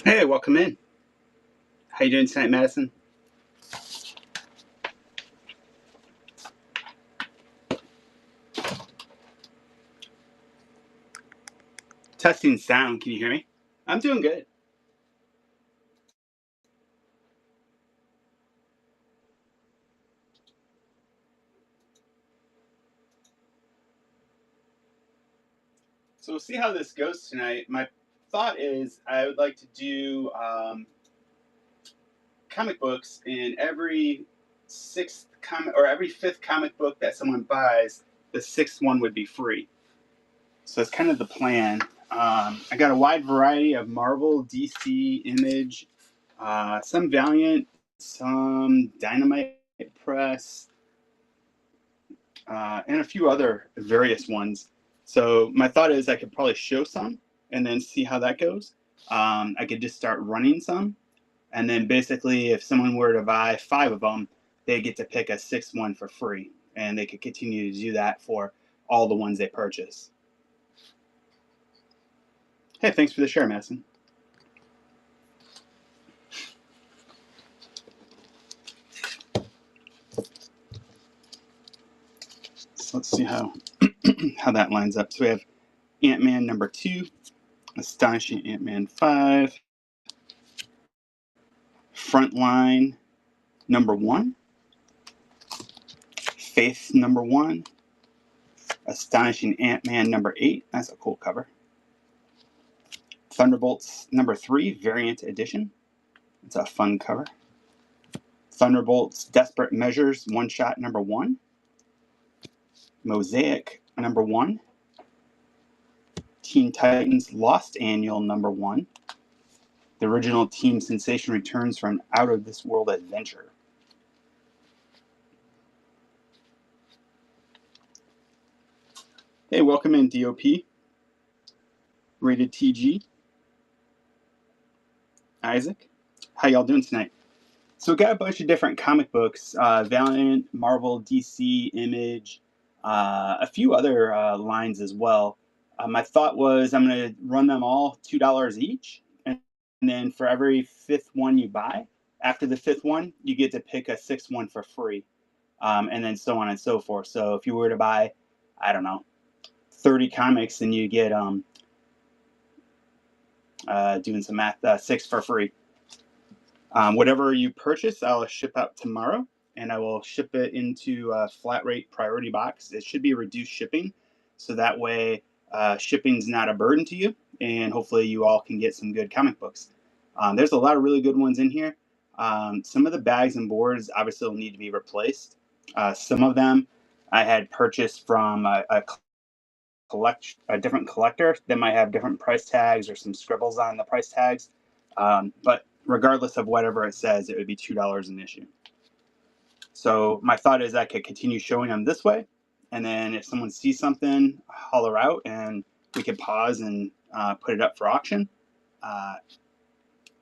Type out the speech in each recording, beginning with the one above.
Hey, welcome in. How you doing tonight, Madison? Testing sound. Can you hear me? I'm doing good. So we'll see how this goes tonight. My thought is I would like to do comic books, and every sixth comic or every fifth comic book that someone buys, the sixth one would be free. So that's kind of the plan. I got a wide variety of Marvel, DC, Image, some Valiant, some Dynamite Press, and a few other various ones. So my thought is I could probably show some and then see how that goes. I could just start running some, and then basically, if someone were to buy 5 of them, they get to pick a sixth one for free, and they could continue to do that for all the ones they purchase. Hey, thanks for the share, Madison. So let's see how how that lines up. So we have Ant-Man number 2, Astonishing Ant-Man 5, Frontline number 1, Faith number 1, Astonishing Ant-Man number 8. That's a cool cover. Thunderbolts number 3, Variant Edition. It's a fun cover. Thunderbolts Desperate Measures one shot number 1. Mosaic number 1. Teen Titans Lost Annual number 1. The original Team Sensation returns for an out of this world adventure. Hey, welcome in, DOP. Rated TG. Isaac. How y'all doing tonight? So we got a bunch of different comic books, Valiant, Marvel, DC, Image, a few other lines as well. My thought was I'm going to run them all $2 each, and then for every fifth one you buy, after the fifth one, you get to pick a sixth one for free, and then so on and so forth. So if you were to buy, I don't know, 30 comics, then you get doing some math, 6 for free. Whatever you purchase, I'll ship out tomorrow, and I will ship it into a flat rate priority box. It should be reduced shipping, so that way shipping's not a burden to you, and hopefully you all can get some good comic books. There's a lot of really good ones in here. Some of the bags and boards obviously will need to be replaced. Some of them I had purchased from a different collector that might have different price tags or some scribbles on the price tags. But regardless of whatever it says, it would be $2 an issue. So my thought is I could continue showing them this way, and then if someone sees something, holler out, and we could pause and put it up for auction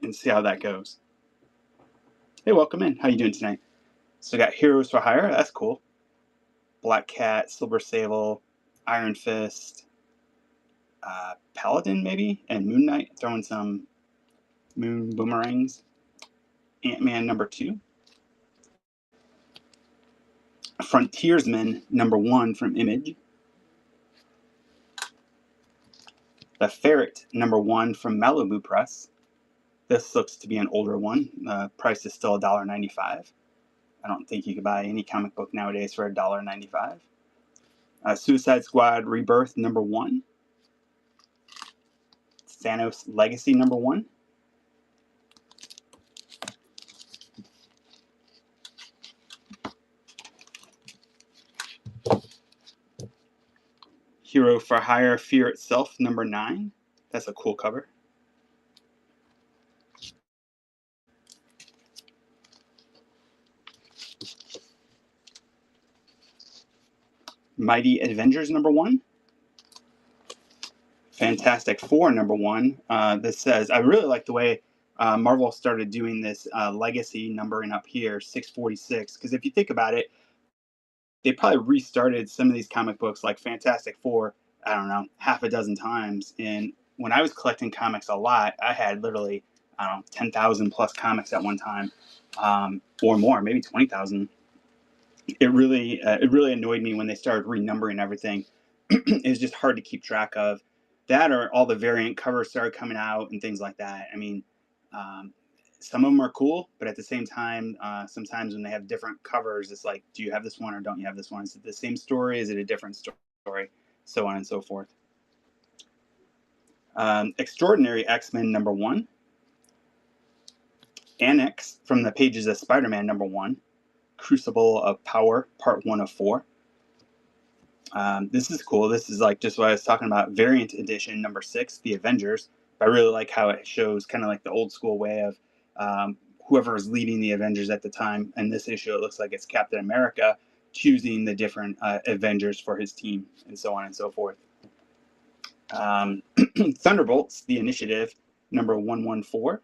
and see how that goes. Hey, welcome in. How you doing tonight? So we got Heroes for Hire. That's cool. Black Cat, Silver Sable, Iron Fist, Paladin maybe, and Moon Knight, throwing some moon boomerangs. Ant-Man number 2. Frontiersman number 1 from Image. The Ferret number 1 from Malibu Press. This looks to be an older one. The price is still $1.95. I don't think you could buy any comic book nowadays for $1.95. Suicide Squad Rebirth number 1. Thanos Legacy number 1. Hero for Hire Fear Itself number 9. That's a cool cover. Mighty Avengers number 1. Fantastic Four number 1. This says, I really like the way Marvel started doing this legacy numbering up here, 646, because if you think about it, they probably restarted some of these comic books like Fantastic Four, I don't know, half a dozen times. And when I was collecting comics a lot, I had literally I don't know, 10,000 plus comics at one time, or more, maybe 20,000. It really annoyed me when they started renumbering everything. It was just hard to keep track of that, or all the variant covers started coming out and things like that. I mean, um, some of them are cool, but at the same time, sometimes when they have different covers, it's like, do you have this one or don't you have this one? Is it the same story? Is it a different story? So on and so forth. Extraordinary X-Men #1, Annex from the pages of Spider-Man #1, Crucible of Power Part 1 of 4. This is cool. This is like just what I was talking about. Variant Edition #6, The Avengers. I really like how it shows kind of like the old school way of whoever is leading the Avengers at the time. In this issue, it looks like it's Captain America choosing the different Avengers for his team, and so on and so forth. Thunderbolts, The Initiative, #114.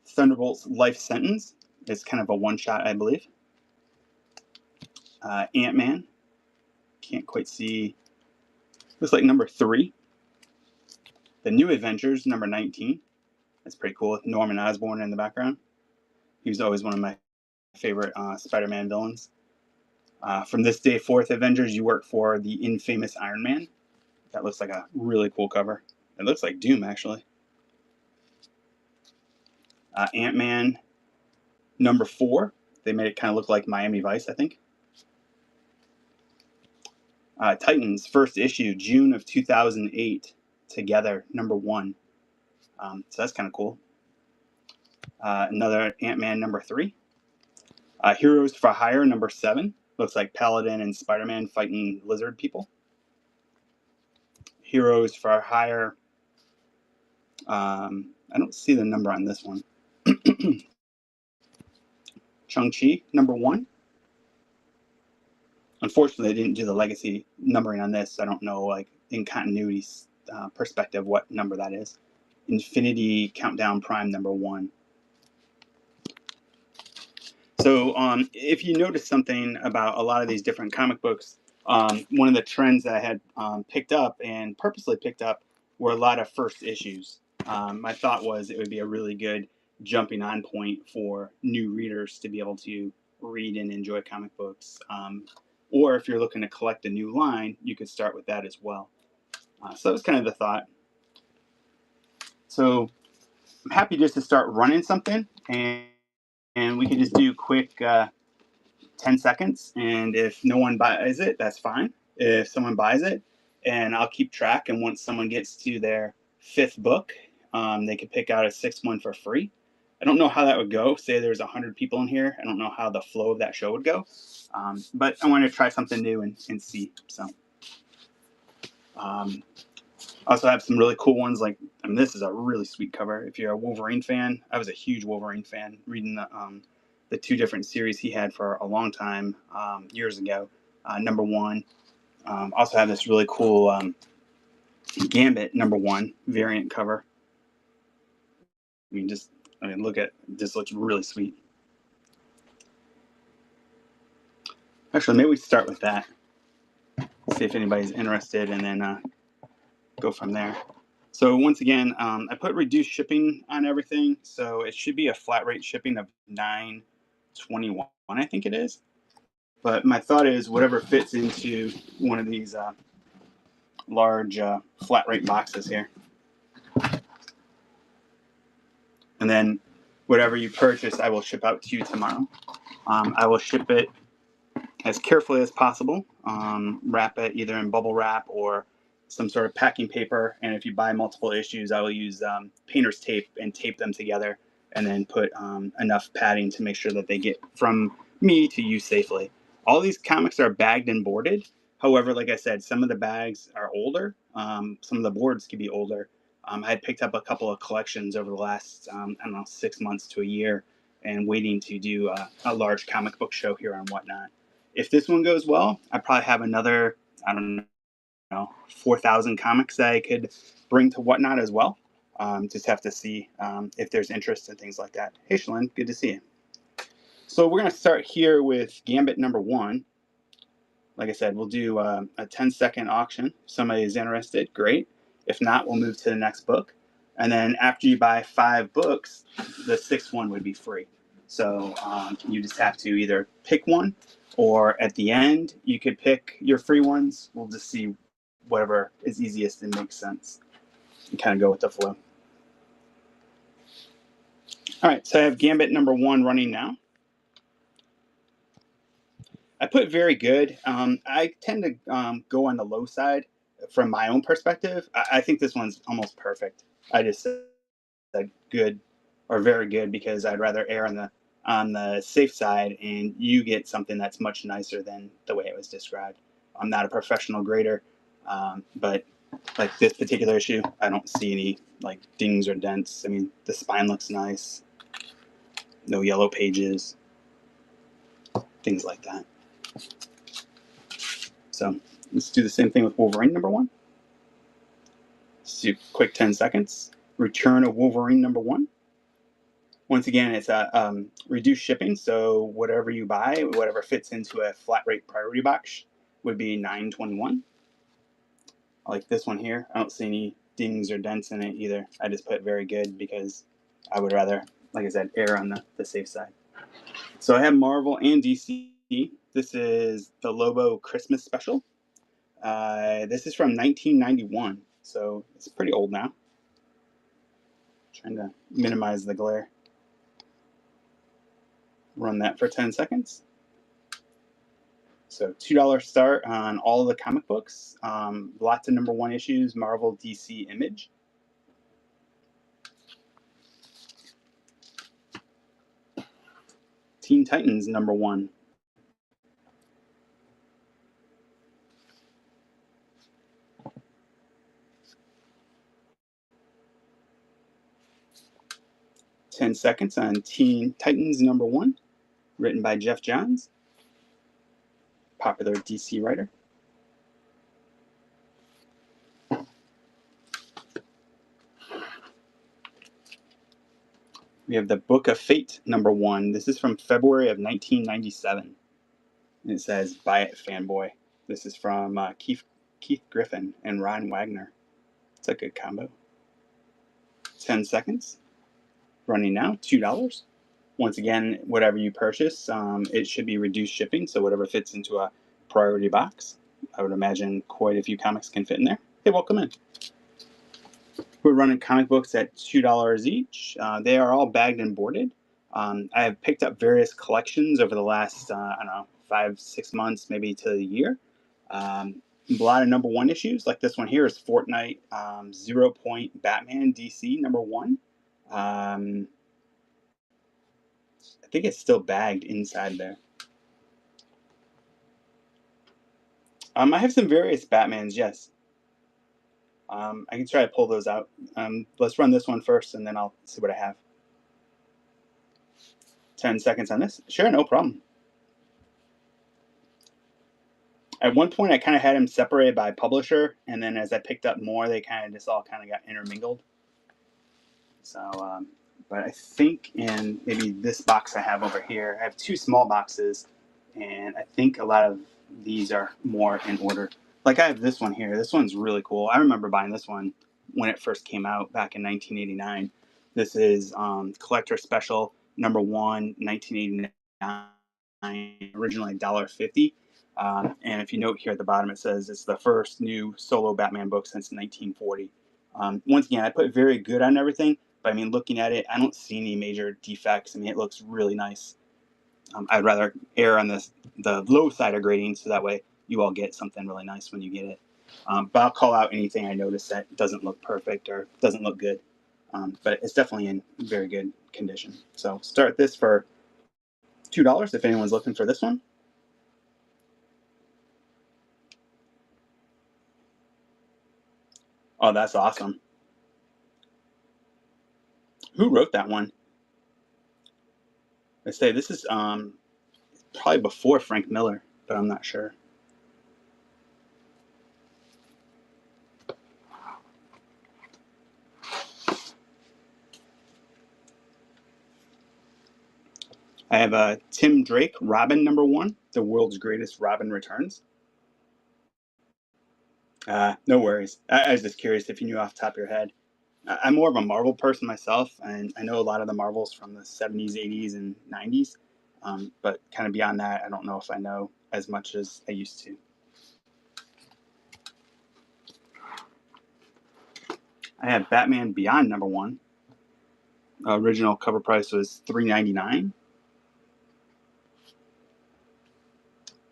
Thunderbolts Life Sentence. It's kind of a one-shot, I believe. Ant-Man. Can't quite see. Looks like #3. The New Adventures, #19. That's pretty cool with Norman Osborn in the background. He was always one of my favorite Spider-Man villains. From this day forth, Avengers, you work for the infamous Iron Man. That looks like a really cool cover. It looks like Doom, actually. Ant-Man #4. They made it kind of look like Miami Vice, I think. Titans, first issue, June of 2008. Together, #1. So that's kind of cool. Another Ant-Man #3. Heroes for Hire #7. Looks like Paladin and Spider-Man fighting lizard people. Heroes for Hire. I don't see the number on this one. Shang-Chi #1. Unfortunately, they didn't do the legacy numbering on this. I don't know, like in continuity perspective, what number that is. Infinity Countdown Prime #1. So if you notice something about a lot of these different comic books, one of the trends that I had picked up and purposely picked up were a lot of first issues. My thought was it would be a really good jumping on point for new readers to be able to read and enjoy comic books. Or if you're looking to collect a new line, you could start with that as well. So that was kind of the thought. So I'm happy just to start running something, and we can just do quick 10 seconds. And if no one buys it, that's fine. If someone buys it, and I'll keep track. And once someone gets to their 5th book, they could pick out a 6th one for free. I don't know how that would go. Say there's 100 people in here. I don't know how the flow of that show would go. But I wanted to try something new and see. So I also have some really cool ones. Like, I mean, this is a really sweet cover. If you're a Wolverine fan, I was a huge Wolverine fan, reading the 2 different series he had for a long time years ago. #1. Also have this really cool Gambit #1 variant cover. Look at this. Looks really sweet. Actually, maybe we start with that. See if anybody's interested, and then go from there. So once again, I put reduced shipping on everything, so it should be a flat rate shipping of $9.21, I think it is. But my thought is whatever fits into one of these large flat rate boxes here. And then whatever you purchase, I will ship out to you tomorrow. I will ship it as carefully as possible, wrap it either in bubble wrap or some sort of packing paper. And if you buy multiple issues, I will use painter's tape and tape them together, and then put enough padding to make sure that they get from me to you safely. All these comics are bagged and boarded. However, like I said, some of the bags are older. Some of the boards could be older. I had picked up a couple of collections over the last, 6 months to a year, and waiting to do a large comic book show here on Whatnot. If this one goes well, I probably have another, I don't know, 4,000 comics that I could bring to Whatnot as well. Just have to see if there's interest and things like that. Hey, Shalyn, good to see you. So we're going to start here with Gambit #1. Like I said, we'll do a 10-second auction. If somebody is interested, great. If not, we'll move to the next book. And then after you buy 5 books, the 6th one would be free. So you just have to either pick one, or at the end, you could pick your free ones. We'll just see whatever is easiest and makes sense and kind of go with the flow. All right, so I have Gambit number 1 running now. I put very good. I tend to go on the low side from my own perspective. I think this one's almost perfect. I just said good or very good because I'd rather err on the safe side, and you get something that's much nicer than the way it was described. I'm not a professional grader, but like this particular issue, I don't see any like dings or dents. I mean, the spine looks nice. No yellow pages, things like that. So let's do the same thing with Wolverine number 1. Let's do a quick 10 seconds. Return of Wolverine number 1. Once again, it's a reduced shipping, so whatever you buy, whatever fits into a flat rate priority box would be $9.21. I like this one here. I don't see any dings or dents in it either. I just put very good because I would rather, like I said, err on the safe side. So I have Marvel and DC. This is the Lobo Christmas special. This is from 1991, so it's pretty old now. Trying to minimize the glare. Run that for 10 seconds. So $2 start on all of the comic books. Lots of number 1 issues, Marvel, DC, Image. Teen Titans number 1. $10 seconds on Teen Titans number 1, written by Geoff Johns, popular DC writer. We have the Book of Fate number 1. This is from February of 1997. And it says, "Buy it, fanboy." This is from Keith Griffin and Ron Wagner. It's a good combo. 10 seconds. Running now, $2. Once again, whatever you purchase, it should be reduced shipping, so whatever fits into a priority box. I would imagine quite a few comics can fit in there. Hey, welcome in. We're running comic books at $2 each. They are all bagged and boarded. I have picked up various collections over the last, 5-6 months, maybe to a year. A lot of number 1 issues, like this one here is Fortnite 0 Point Batman DC number 1. I think it's still bagged inside there. I have some various Batmans, yes. I can try to pull those out. Let's run this one first, and then I'll see what I have. 10 seconds on this. Sure, no problem. At one point, I kind of had them separated by publisher, and then as I picked up more, they kind of just all kind of got intermingled. So, but I think in maybe this box I have over here, I have 2 small boxes, and I think a lot of these are more in order. Like I have this one here. This one's really cool. I remember buying this one when it first came out back in 1989. This is Collector Special number 1, 1989, originally $1.50. And if you note here at the bottom, it says it's the first new solo Batman book since 1940. Once again, I put very good on everything, but I mean, looking at it, I don't see any major defects. I mean, it looks really nice. I'd rather err on the low side of grading, so that way you all get something really nice when you get it. But I'll call out anything I notice that doesn't look perfect or doesn't look good. But it's definitely in very good condition. So start this for $2 if anyone's looking for this one. Oh, that's awesome. Who wrote that one? I say this is probably before Frank Miller, but I'm not sure. I have Tim Drake, Robin number 1, The World's Greatest Robin Returns. No worries. I was just curious if you knew off the top of your head. I'm more of a Marvel person myself, and I know a lot of the Marvels from the 70s, 80s, and 90s. But kind of beyond that, I don't know if I know as much as I used to. I have Batman Beyond #1. Original cover price was $3.99.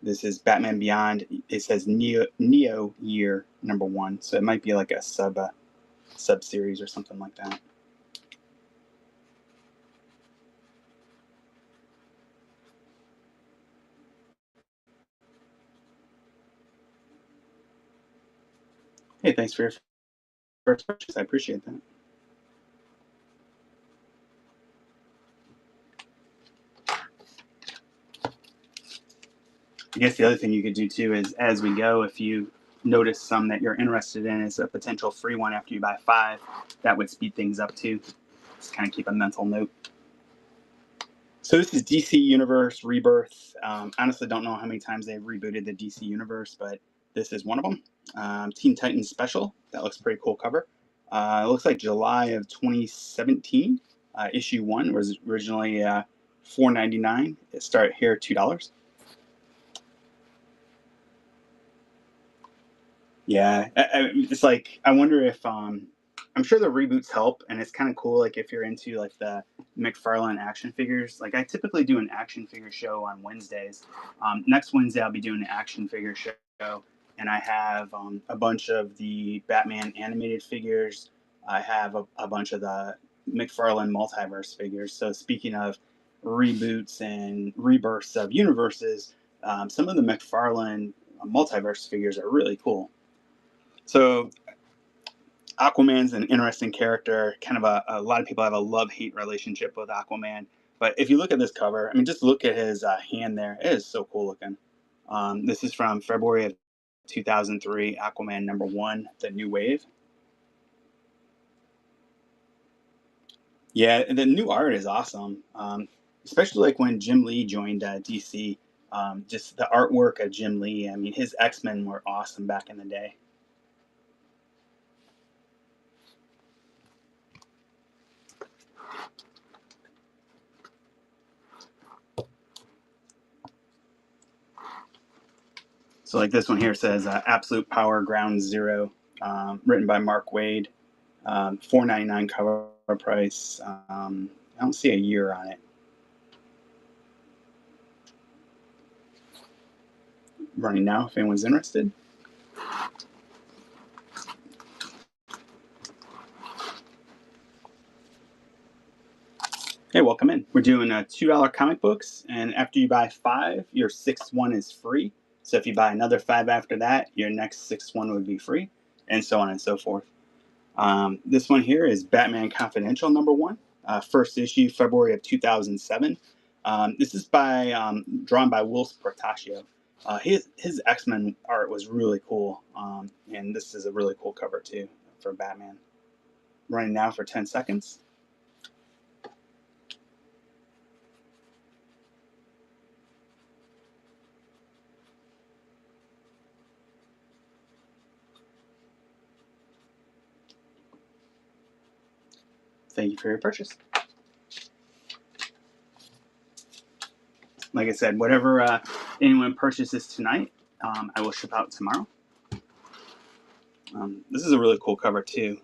This is Batman Beyond. It says Neo Year #1, so it might be like a sub series or something like that. Hey, thanks for your first purchase. I appreciate that. I guess the other thing you could do too is as we go, if you notice some that you're interested in as a potential free one after you buy five, that would speed things up too. Just kind of keep a mental note. So this is DC Universe Rebirth. Honestly, don't know how many times they've rebooted the DC Universe, but this is one of them. Teen Titans Special. That looks pretty cool cover. It looks like July of 2017. Issue one was originally $4.99. It started here at $2. Yeah, it's like I wonder if I'm sure the reboots help, and it's kind of cool. Like if you're into like the McFarlane action figures, like I typically do an action figure show on Wednesdays. Next Wednesday I'll be doing an action figure show, and I have a bunch of the Batman animated figures. I have a bunch of the McFarlane multiverse figures. So speaking of reboots and rebirths of universes, some of the McFarlane multiverse figures are really cool. So Aquaman's an interesting character. Kind of a lot of people have a love hate relationship with Aquaman. But if you look at this cover, I mean, just look at his hand there. It is so cool looking. This is from February of 2003, Aquaman #1, The New Wave. Yeah, the new art is awesome. Especially like when Jim Lee joined DC. Just the artwork of Jim Lee. I mean, his X-Men were awesome back in the day. So like this one here says Absolute Power Ground Zero, written by Mark Waid, $4.99 cover price. I don't see a year on it. Running now if anyone's interested. Hey, welcome in. We're doing $2 comic books, and after you buy five, your sixth one is free. So if you buy another five after that, your next sixth one would be free, and so on and so forth. This one here is Batman Confidential #1, first issue, February of 2007. This is drawn by Will Portacio. His X Men art was really cool, and this is a really cool cover too for Batman. Running now for 10 seconds. Thank you for your purchase. Like I said, whatever anyone purchases tonight, I will ship out tomorrow. This is a really cool cover too.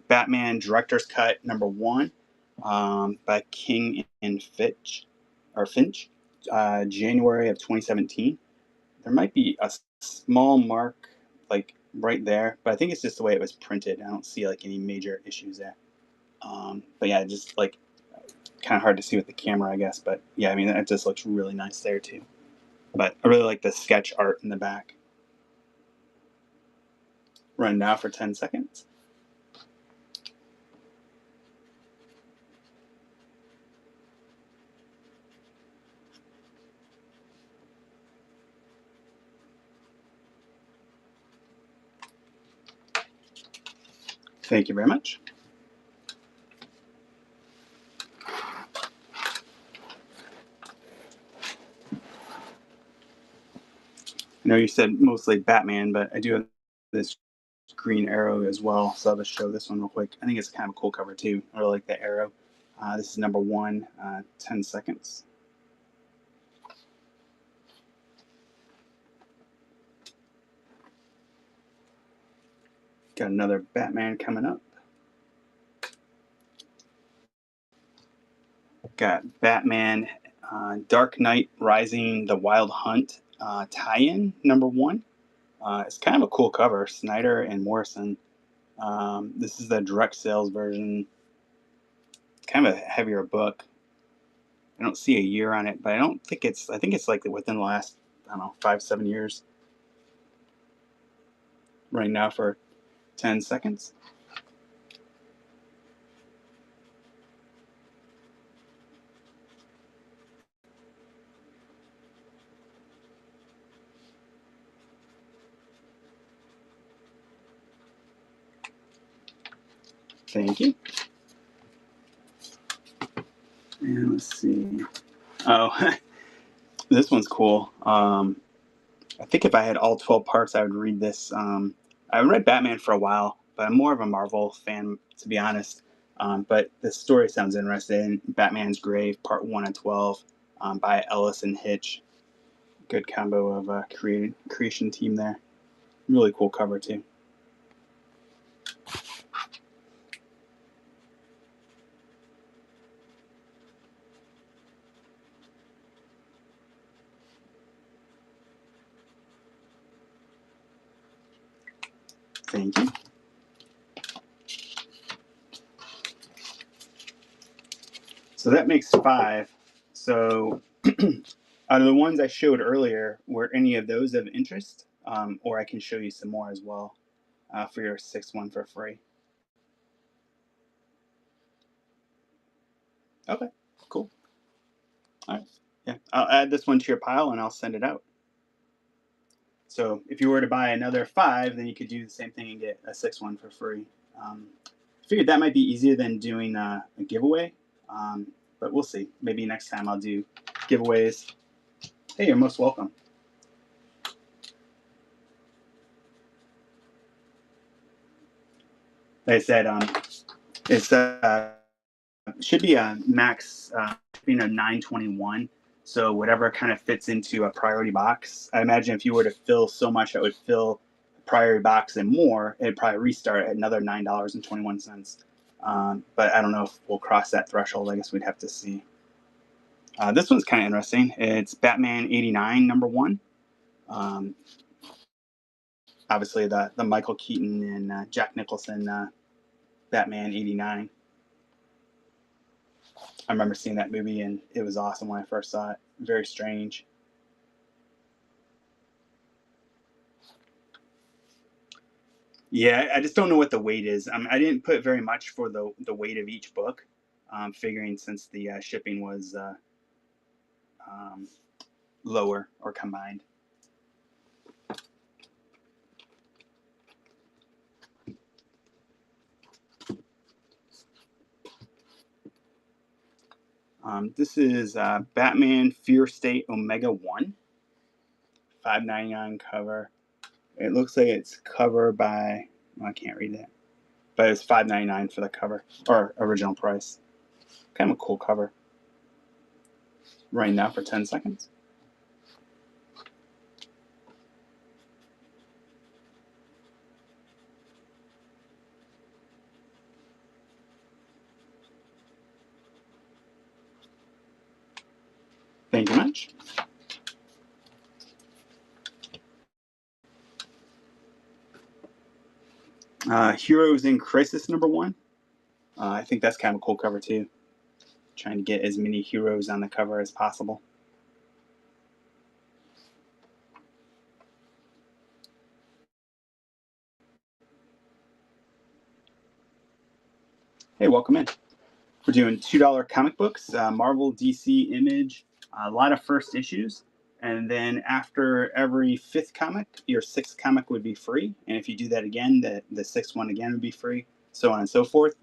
Batman Director's Cut #1 by King and Finch, January of 2017. There might be a small mark like right there, but I think it's just the way it was printed. I don't see like any major issues there. But yeah, just like kind of hard to see with the camera, I guess. But yeah, I mean, it just looks really nice there too. But I really like the sketch art in the back. Run now for 10 seconds. Thank you very much. I know you said mostly Batman, but I do have this green arrow as well. So I'll just show this one real quick. I think it's kind of a cool cover too. I really like the arrow. This is number 1, 10 seconds. Got another Batman coming up. Got Batman Dark Knight Rising The Wild Hunt tie-in number 1. It's kind of a cool cover. Snyder and Morrison. This is the direct sales version. Kind of a heavier book. I don't see a year on it, but I think it's like within the last, I don't know, 5-7 years. Right now for 10 seconds. Thank you. And let's see. Oh, this one's cool. I think if I had all 12 parts, I would read this. I read Batman for a while, but I'm more of a Marvel fan, to be honest. But the story sounds interesting. Batman's Grave, Part 1 and 12, by Ellis and Hitch. Good combo of creation team there. Really cool cover, too. Thank you. So that makes 5. So out of the ones I showed earlier, were any of those of interest? Or I can show you some more as well for your 6th one for free. Okay, cool. All right. Yeah, I'll add this one to your pile and I'll send it out. So if you were to buy another 5, then you could do the same thing and get a 6th one for free. I figured that might be easier than doing a giveaway, but we'll see. Maybe next time I'll do giveaways. Hey, you're most welcome. Like I said, it's should be a max, $9.21. So whatever kind of fits into a priority box. I imagine if you were to fill so much that would fill priority box and more, it'd probably restart at another $9.21. But I don't know if we'll cross that threshold. I guess we'd have to see. This one's kind of interesting. It's Batman '89 number 1. Obviously the Michael Keaton and Jack Nicholson Batman '89. I remember seeing that movie and it was awesome when I first saw it. Very strange. Yeah, I just don't know what the weight is. I didn't put very much for the weight of each book, figuring since the shipping was um, lower or combined. This is Batman Fear State Omega 1, $5.99 cover. It looks like it's covered by, well, I can't read that, but it's $5.99 for the cover, or original price. Kind of a cool cover. Right now for 10 seconds. Thank you much. Heroes in Crisis number 1. I think that's kind of a cool cover too. Trying to get as many heroes on the cover as possible. Hey, welcome in. We're doing $2 comic books, Marvel, DC, Image, a lot of first issues. And then after every 5th comic, your 6th comic would be free. And if you do that again, the 6th one again would be free, so on and so forth.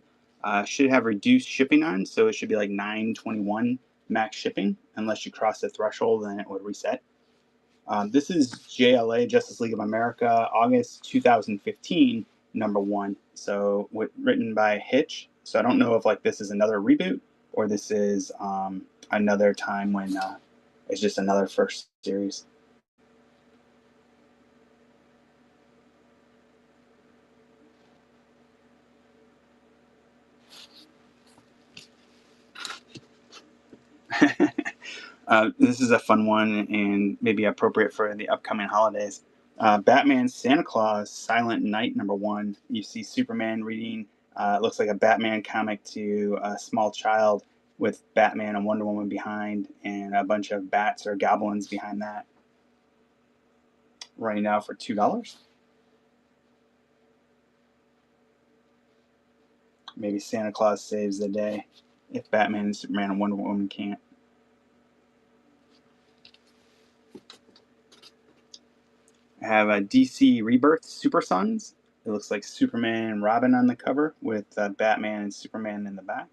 Should have reduced shipping on, so it should be like $9.21 max shipping. Unless you cross the threshold, then it would reset. This is JLA, Justice League of America, August 2015, #1. So written by Hitch. So I don't know if like this is another reboot or this is another time when it's just another first series. This is a fun one and maybe appropriate for the upcoming holidays. Batman Santa Claus Silent Night #1. You see Superman reading, it looks like a Batman comic to a small child with Batman and Wonder Woman behind and a bunch of bats or goblins behind that. Running now for $2. Maybe Santa Claus saves the day if Batman and Superman and Wonder Woman can't. I have a DC Rebirth Super Sons. It looks like Superman and Robin on the cover with Batman and Superman in the back.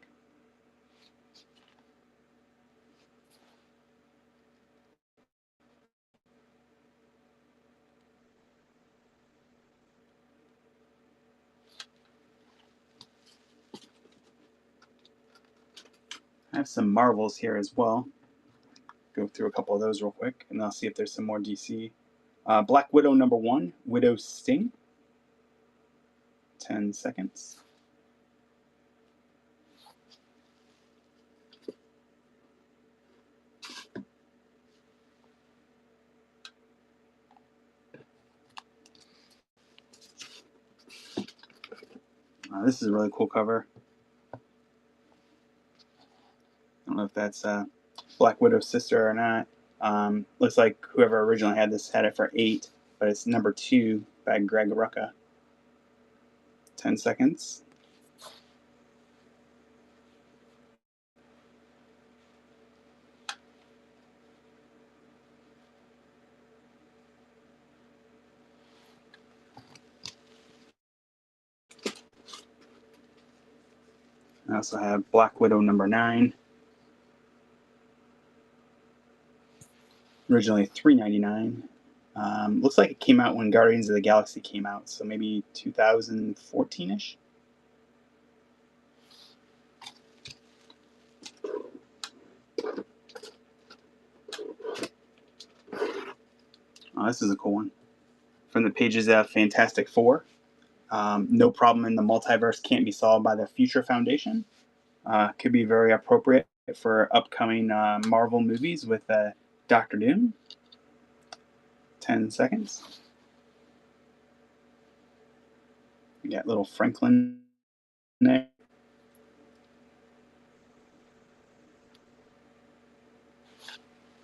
I have some Marvels here as well. Go through a couple of those real quick, and I'll see if there's some more DC. Black Widow #1, Widow Sting. 10 seconds. This is a really cool cover. I don't know if that's Black Widow's sister or not. Looks like whoever originally had this had it for 8, but it's #2 by Greg Rucka. 10 seconds. I also have Black Widow #9. Originally $3.99. Looks like it came out when Guardians of the Galaxy came out, so maybe 2014-ish. Oh, this is a cool one. From the pages of Fantastic Four. No problem in the multiverse can't be solved by the Future Foundation. Could be very appropriate for upcoming Marvel movies with Doctor Doom. 10 seconds. We got little Franklin there.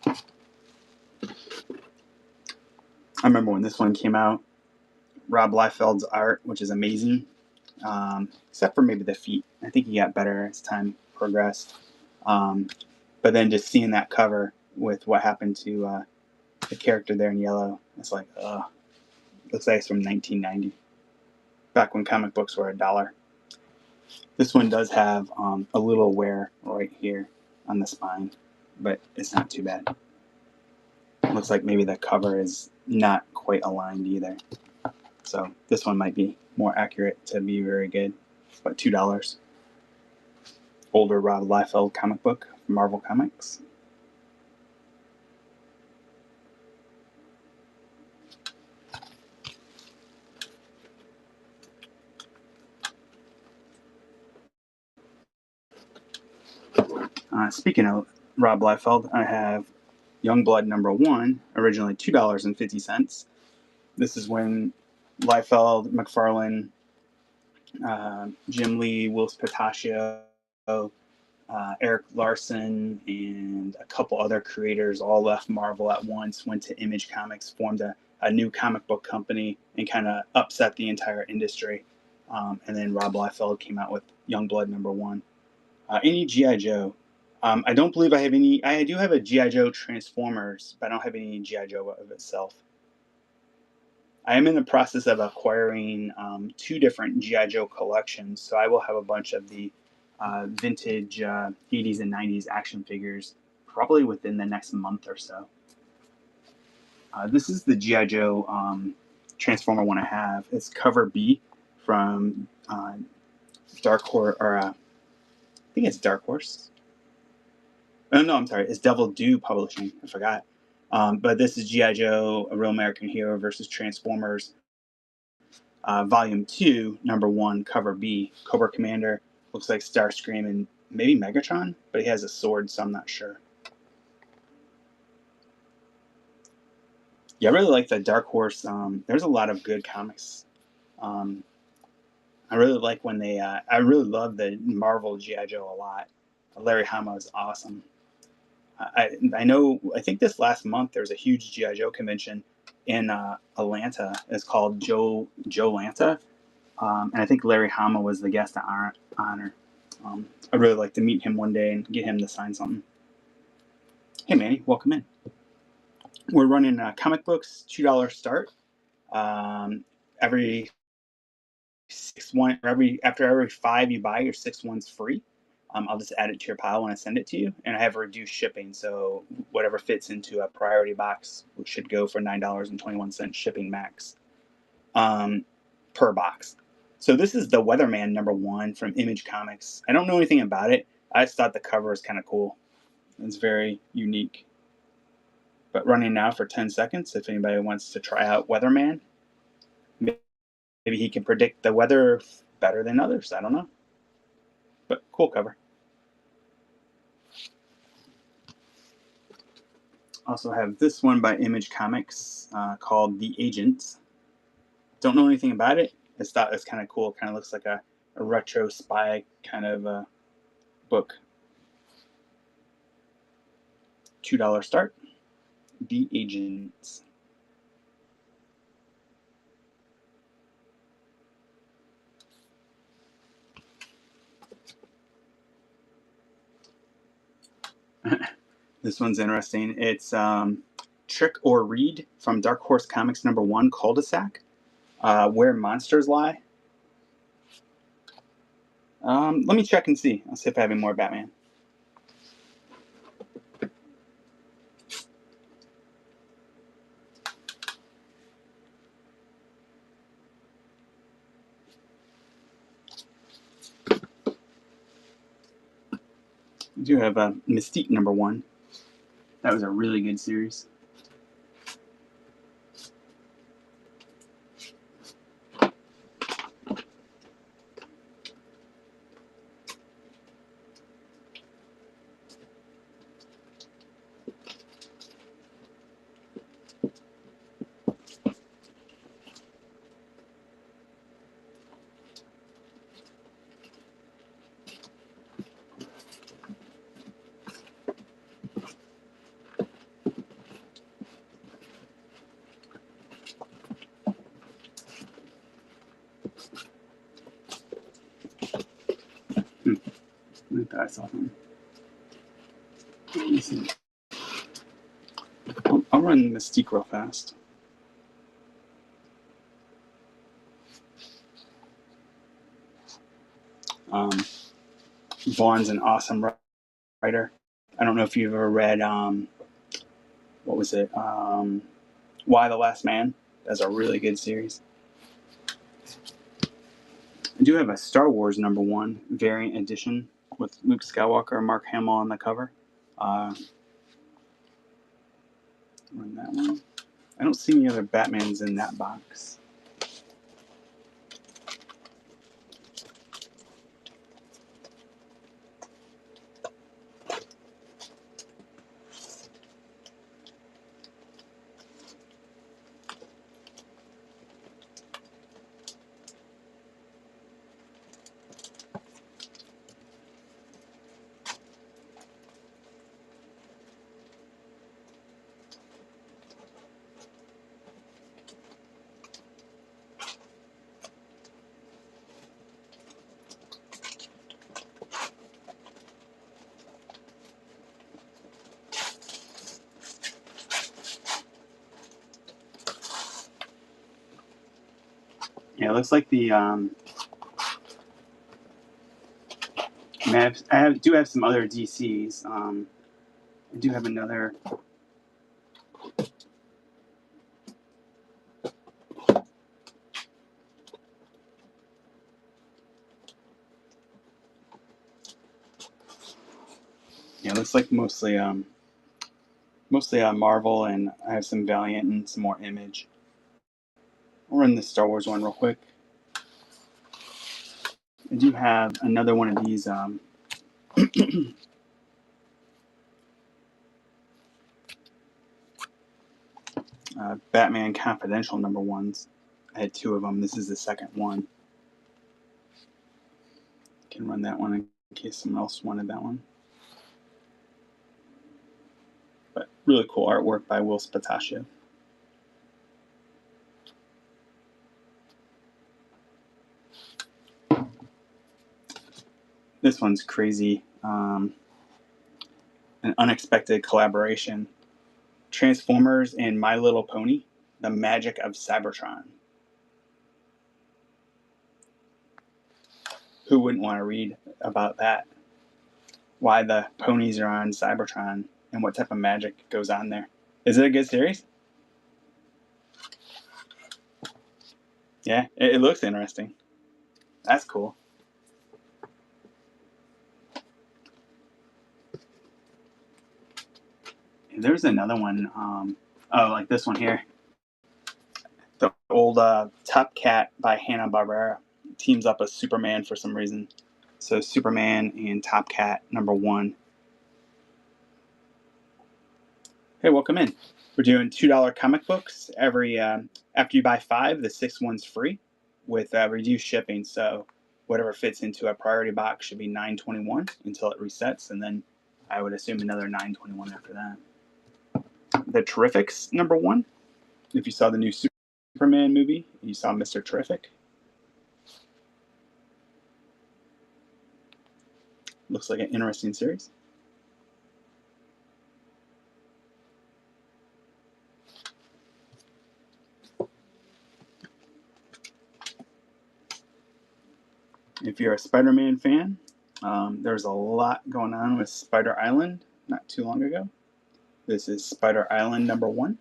I remember when this one came out. Rob Liefeld's art, which is amazing, except for maybe the feet. I think he got better as time progressed. Um, but then just seeing that cover with what happened to the character there in yellow, it's like, looks like it's from 1990, back when comic books were $1. This one does have a little wear right here on the spine, but it's not too bad. It looks like maybe the cover is not quite aligned either. So this one might be more accurate to be very good, but $2. Older Rob Liefeld comic book from Marvel Comics. Speaking of Rob Liefeld, I have Youngblood #1, originally $2.50. This is when Liefeld, McFarlane, Jim Lee, Wills Patachio, Eric Larson, and a couple other creators all left Marvel at once, went to Image Comics, formed a new comic book company, and kind of upset the entire industry. And then Rob Liefeld came out with Youngblood #1. Any G.I. Joe. I don't believe I have any. I do have a G.I. Joe Transformers, but I don't have any G.I. Joe of itself. I am in the process of acquiring 2 different G.I. Joe collections, so I will have a bunch of the vintage 80s and 90s action figures probably within the next month or so. This is the G.I. Joe Transformer one I have. It's cover B from Dark Horse, or I think it's Dark Horse. Oh, no, I'm sorry. It's Devil Dew Publishing. I forgot. But this is G.I. Joe, A Real American Hero versus Transformers, Volume 2, Number 1, Cover B. Cobra Commander. Looks like Starscream and maybe Megatron, but he has a sword, so I'm not sure. Yeah, I really like the Dark Horse. There's a lot of good comics. Um, I really like when they. I really love the Marvel G.I. Joe a lot. Larry Hama is awesome. I know. I think this last month there was a huge GI Joe convention in Atlanta. It's called Joe Lanta, and I think Larry Hama was the guest of honor. I'd really like to meet him one day and get him to sign something. Hey Manny, welcome in. We're running comic books, $2 start. Every after every 5 you buy, your 6th one's free. I'll just add it to your pile when I send it to you, and I have reduced shipping, so whatever fits into a priority box should go for $9.21 shipping max per box. So this is the Weatherman #1 from Image Comics. I don't know anything about it. I just thought the cover is kind of cool. It's very unique. But running now for 10 seconds. If anybody wants to try out Weatherman, maybe he can predict the weather better than others. I don't know. But cool cover. Also have this one by Image Comics called The Agent. Don't know anything about it. I just thought it was kind of cool. Kind of looks like a retro spy kind of book. $2 start. The Agent. This one's interesting. It's Trick or Read from Dark Horse Comics #1, Cul-de-sac. Where Monsters Lie. Let me check and see. I'll see if I have any more Batman. We do have Mystique #1. That was a really good series. I thought I saw something. Let me see. I'll run Mystique real fast. Vaughn's an awesome writer. I don't know if you've ever read what was it? Y: The Last Man. That's a really good series. I do have a Star Wars #1 variant edition with Luke Skywalker and Mark Hamill on the cover. Run that one. I don't see any other Batmans in that box. Yeah, it looks like the do have some other DCs. I do have another it looks like mostly Marvel, and I have some Valiant and some more Image. I'll run the Star Wars one real quick. I do have another one of these Batman Confidential #1s. I had 2 of them. This is the second one. Can run that one in case someone else wanted that one. But really cool artwork by Will Spataccio. This one's crazy. An unexpected collaboration. Transformers and My Little Pony, The Magic of Cybertron. Who wouldn't want to read about that? Why the ponies are on Cybertron and what type of magic goes on there. Is it a good series? Yeah, it looks interesting. That's cool. And there's another one. Like this one here. The old Top Cat by Hanna-Barbera teams up with Superman for some reason. So Superman and Top Cat #1. Hey, welcome in. We're doing $2 comic books every after you buy 5, the 6th one's free with reduced shipping. So whatever fits into a priority box should be $9.21 until it resets, and then I would assume another $9.21 after that. The Terrifics #1. If you saw the new Superman movie, you saw Mr. Terrific. Looks like an interesting series. If you're a Spider-Man fan, there's a lot going on with Spider Island not too long ago. This is Spider Island #1.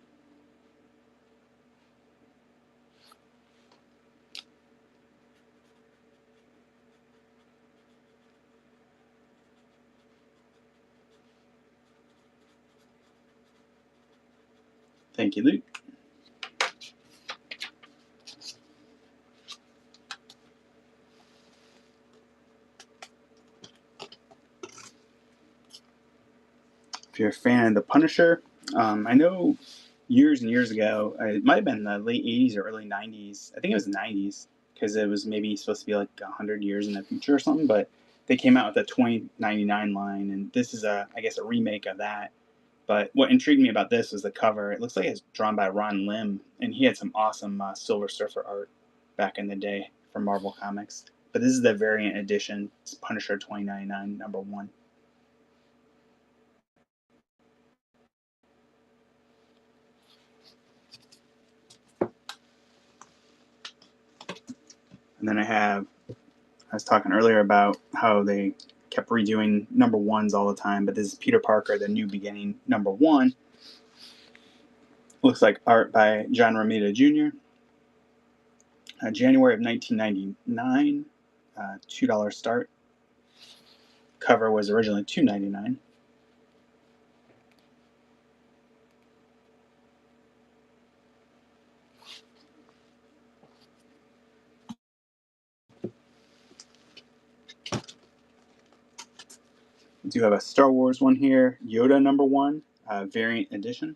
Thank you, Luke. If you're a fan of The Punisher, I know years and years ago, it might have been the late 80s or early 90s. I think it was the 90s because it was maybe supposed to be like 100 years in the future or something. But they came out with a 2099 line, and this is I guess a remake of that. But what intrigued me about this was the cover. It looks like it's drawn by Ron Lim, and he had some awesome Silver Surfer art back in the day from Marvel Comics. But this is the variant edition. It's Punisher 2099 #1. And then I was talking earlier about how they kept redoing #1s all the time, but this is Peter Parker, The New Beginning #1. Looks like art by John Romita Jr. January of 1999, $2 start. Cover was originally $2.99. We do have a Star Wars one here, Yoda #1, variant edition.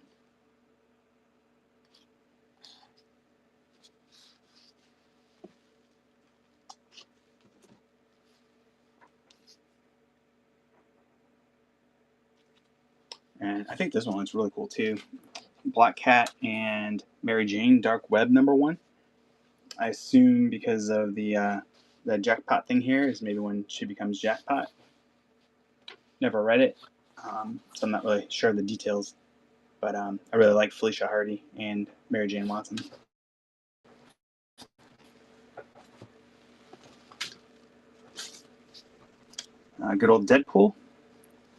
And I think this one looks really cool too. Black Cat and Mary Jane Dark Web #1. I assume because of the jackpot thing here is maybe when she becomes Jackpot. Never read it, so I'm not really sure of the details. But I really like Felicia Hardy and Mary Jane Watson. Good old Deadpool,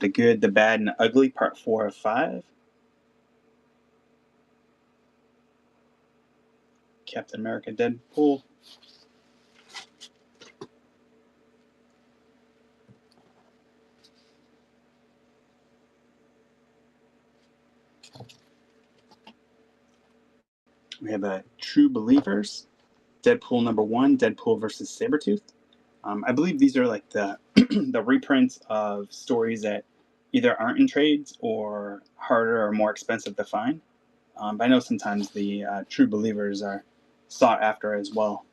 The Good, the Bad, and the Ugly, Part 4 of 5. Captain America Deadpool. We have a True Believers, Deadpool #1, Deadpool versus Sabretooth. I believe these are like the the reprints of stories that either aren't in trades or harder or more expensive to find. But I know sometimes the True Believers are sought after as well.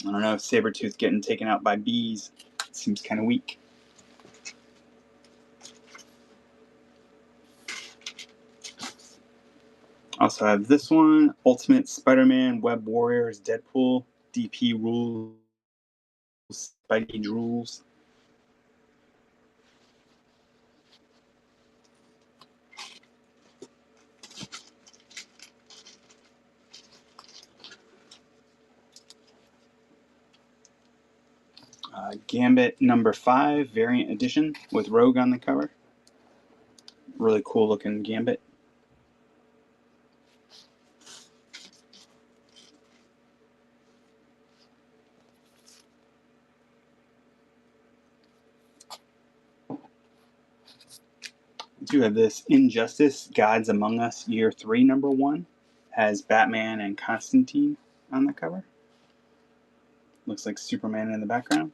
I don't know if Sabretooth getting taken out by bees seems kind of weak. Also have this one, Ultimate Spider-Man, Web Warriors, Deadpool, DP Rules, Spidey Drools. Gambit #5, variant edition with Rogue on the cover. Really cool looking Gambit. We do have this Injustice Gods Among Us Year 3 #1. Has Batman and Constantine on the cover. Looks like Superman in the background.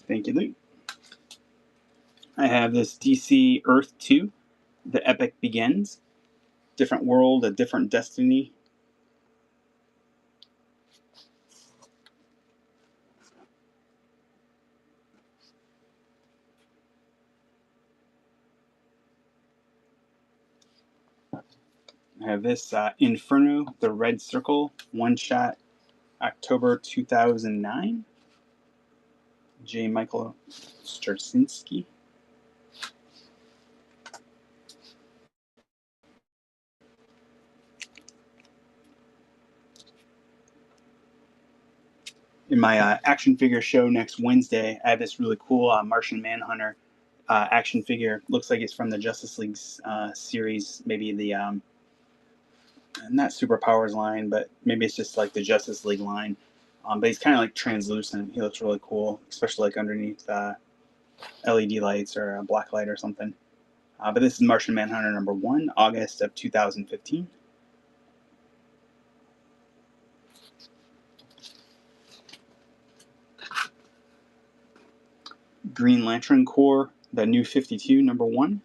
Thank you, Luke. I have this DC Earth 2, The Epic Begins. Different world, a different destiny. I have this Inferno, The Red Circle, one shot, October 2009. J. Michael Straczynski. In my action figure show next Wednesday, I have this really cool Martian Manhunter action figure. Looks like it's from the Justice League series, maybe the not Superpowers line, but maybe it's just like the Justice League line. But he's kind of like translucent. He looks really cool, especially like underneath LED lights or a black light or something. But this is Martian Manhunter #1, August of 2015. Green Lantern Corps, the New 52 #1.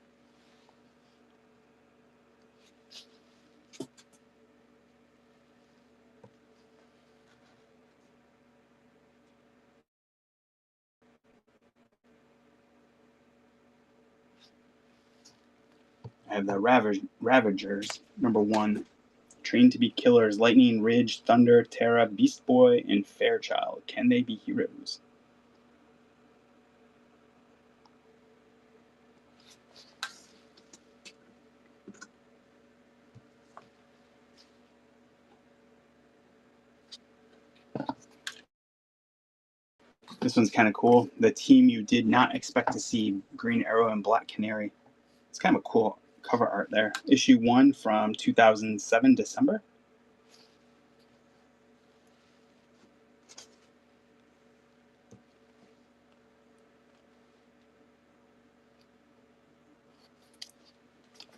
I have the Ravagers #1. Trained to be killers, Lightning, Ridge, Thunder, Terra, Beast Boy, and Fairchild. Can they be heroes? This one's kind of cool. The team you did not expect to see, Green Arrow and Black Canary. It's kind of a cool cover art there. Issue 1 from 2007, December.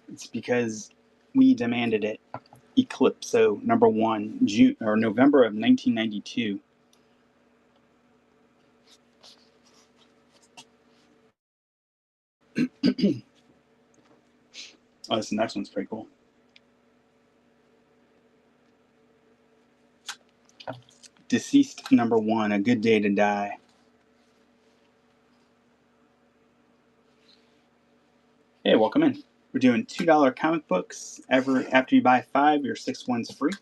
It's because we demanded it. Eclipso #1, June or November of 1992. Oh, this next one's pretty cool. Deceased #1, A Good Day to Die. Hey, welcome in. We're doing $2 comic books. After you buy 5, your 6th one's free.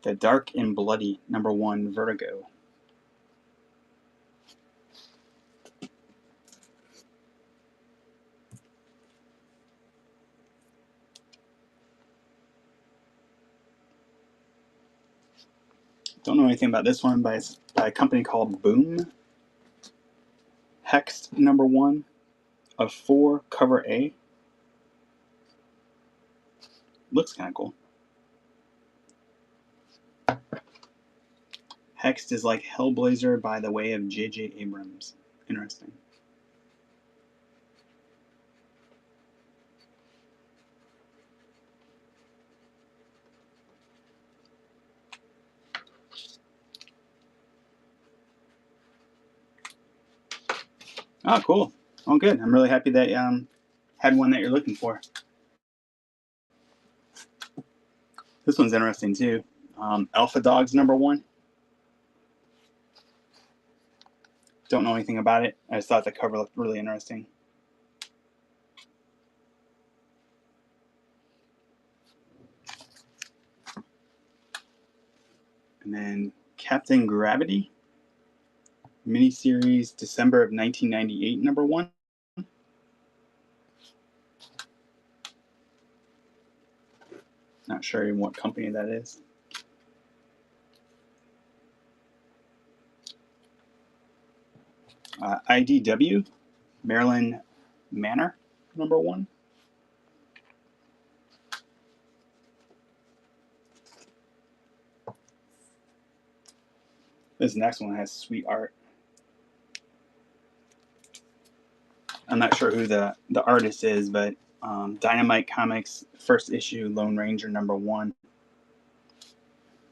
The Dark and Bloody #1, Vertigo. Don't know anything about this one, but it's by a company called Boom. Hex #1 of 4, cover A. Looks kind of cool. Hexed is like Hellblazer by the way of J.J. Abrams. Interesting. Oh, cool. Oh, good. I'm really happy that had one that you're looking for. This one's interesting too. Alpha Dogs #1. Don't know anything about it. I just thought the cover looked really interesting. And then Captain Gravity miniseries, December of 1998, #1. Not sure even what company that is. IDW, Maryland Manor #1. This next one has sweet art. I'm not sure who the artist is, but Dynamite Comics, first issue, Lone Ranger #1.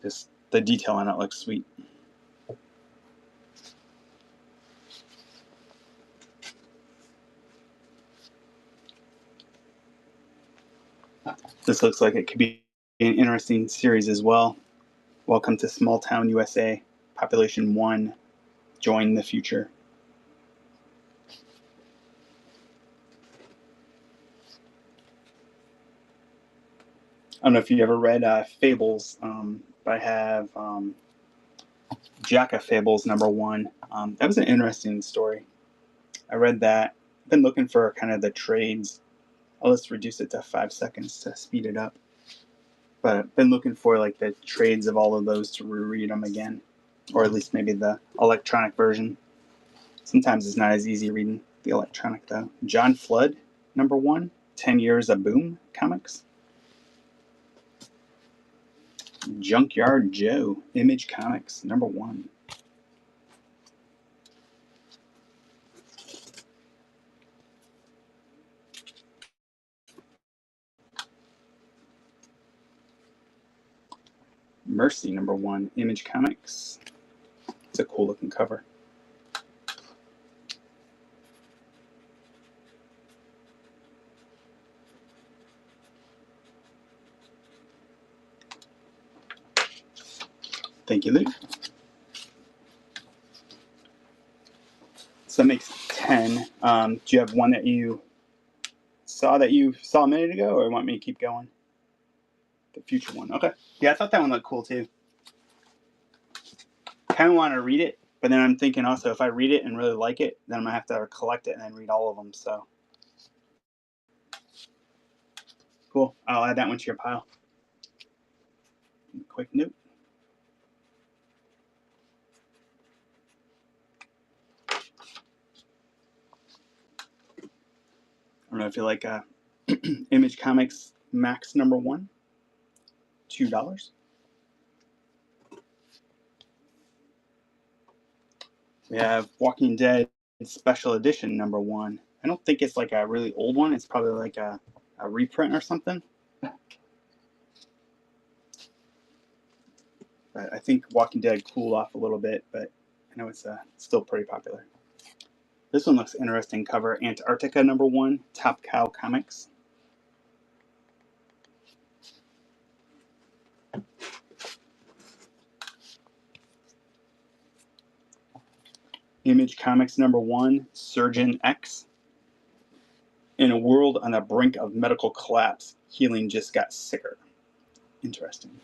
Just the detail on it looks sweet. This looks like it could be an interesting series as well. Welcome to Small Town USA. Population 1. Join the future. I don't know if you ever read Fables, but I have Jack of Fables #1. That was an interesting story. I read that. I've been looking for kind of the trades. I'll just reduce it to 5 seconds to speed it up. But I've been looking for like the trades of all of those to reread them again, or at least maybe the electronic version. Sometimes it's not as easy reading the electronic though. John Flood #1, 10 Years of Boom Comics. Junkyard Joe, Image Comics #1. Mercy #1, Image Comics. It's a cool looking cover. Thank you, Luke. So that makes 10. Do you have one that you saw a minute ago, or want me to keep going? The future one. Okay. Yeah, I thought that one looked cool too. Kind of want to read it, but then I'm thinking also if I read it and really like it, then I'm gonna have to collect it and then read all of them. So cool. I'll add that one to your pile. Quick note. I don't know if you like Image Comics Max #1, $2. We have Walking Dead Special Edition #1. I don't think it's like a really old one. It's probably like a reprint or something. But I think Walking Dead cooled off a little bit, but I know it's still pretty popular. This one looks interesting. Cover Antarctica #1, Top Cow Comics. Image Comics #1, Surgeon X. In a world on the brink of medical collapse, healing just got sicker. Interesting.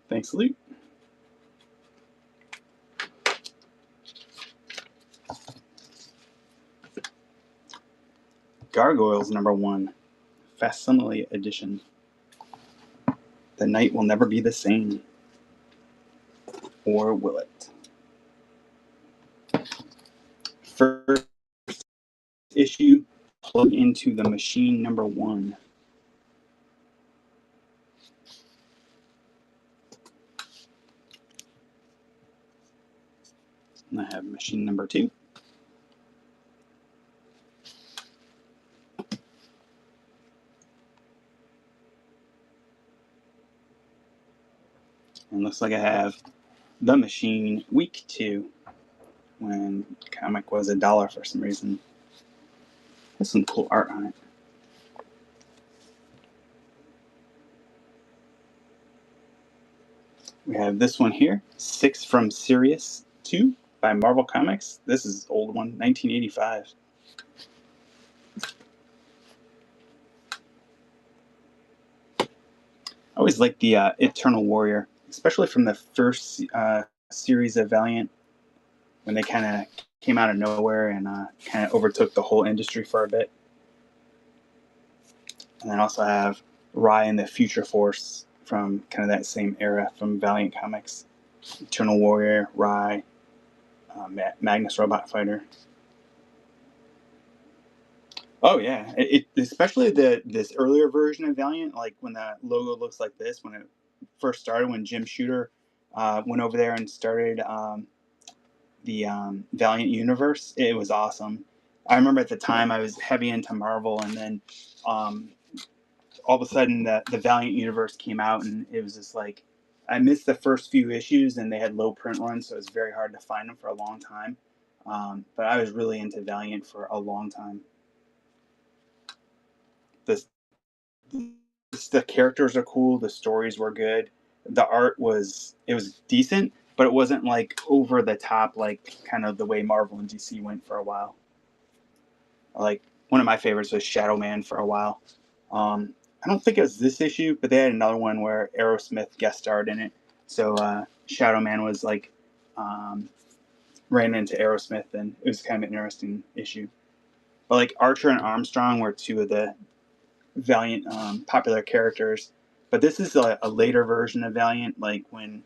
Thanks, Luke. Gargoyles #1, Facsimile Edition. The night will never be the same. Or will it? First issue, Plug into the Machine #1. And I have Machine #2. And looks like I have The Machine Week 2, when comic was $1 for some reason. There's some cool art on it. We have this one here, 6 from Sirius 2 by Marvel Comics. This is an old one, 1985. I always liked the Eternal Warrior, especially from the first series of Valiant, when they kind of came out of nowhere and kind of overtook the whole industry for a bit. And then also have Rai and the Future Force from kind of that same era from Valiant Comics. Eternal Warrior, Rai, Magnus Robot Fighter. Oh yeah, especially this earlier version of Valiant, like when the logo looks like this, when it first started, when Jim Shooter went over there and started the Valiant universe. It was awesome. I remember at the time I was heavy into Marvel, and then all of a sudden the Valiant universe came out, and it was just like I missed the first few issues, and they had low print runs, so it was very hard to find them for a long time. But I was really into Valiant for a long time. The characters are cool. The stories were good. The art was decent, but it wasn't like over the top, like kind of the way Marvel and DC went for a while. Like one of my favorites was Shadow Man for a while. I don't think it was this issue, but they had another one where Aerosmith guest starred in it. So Shadow Man was like ran into Aerosmith, and it was kind of an interesting issue. But like Archer and Armstrong were two of the Valiant popular characters. But this is a later version of Valiant, like when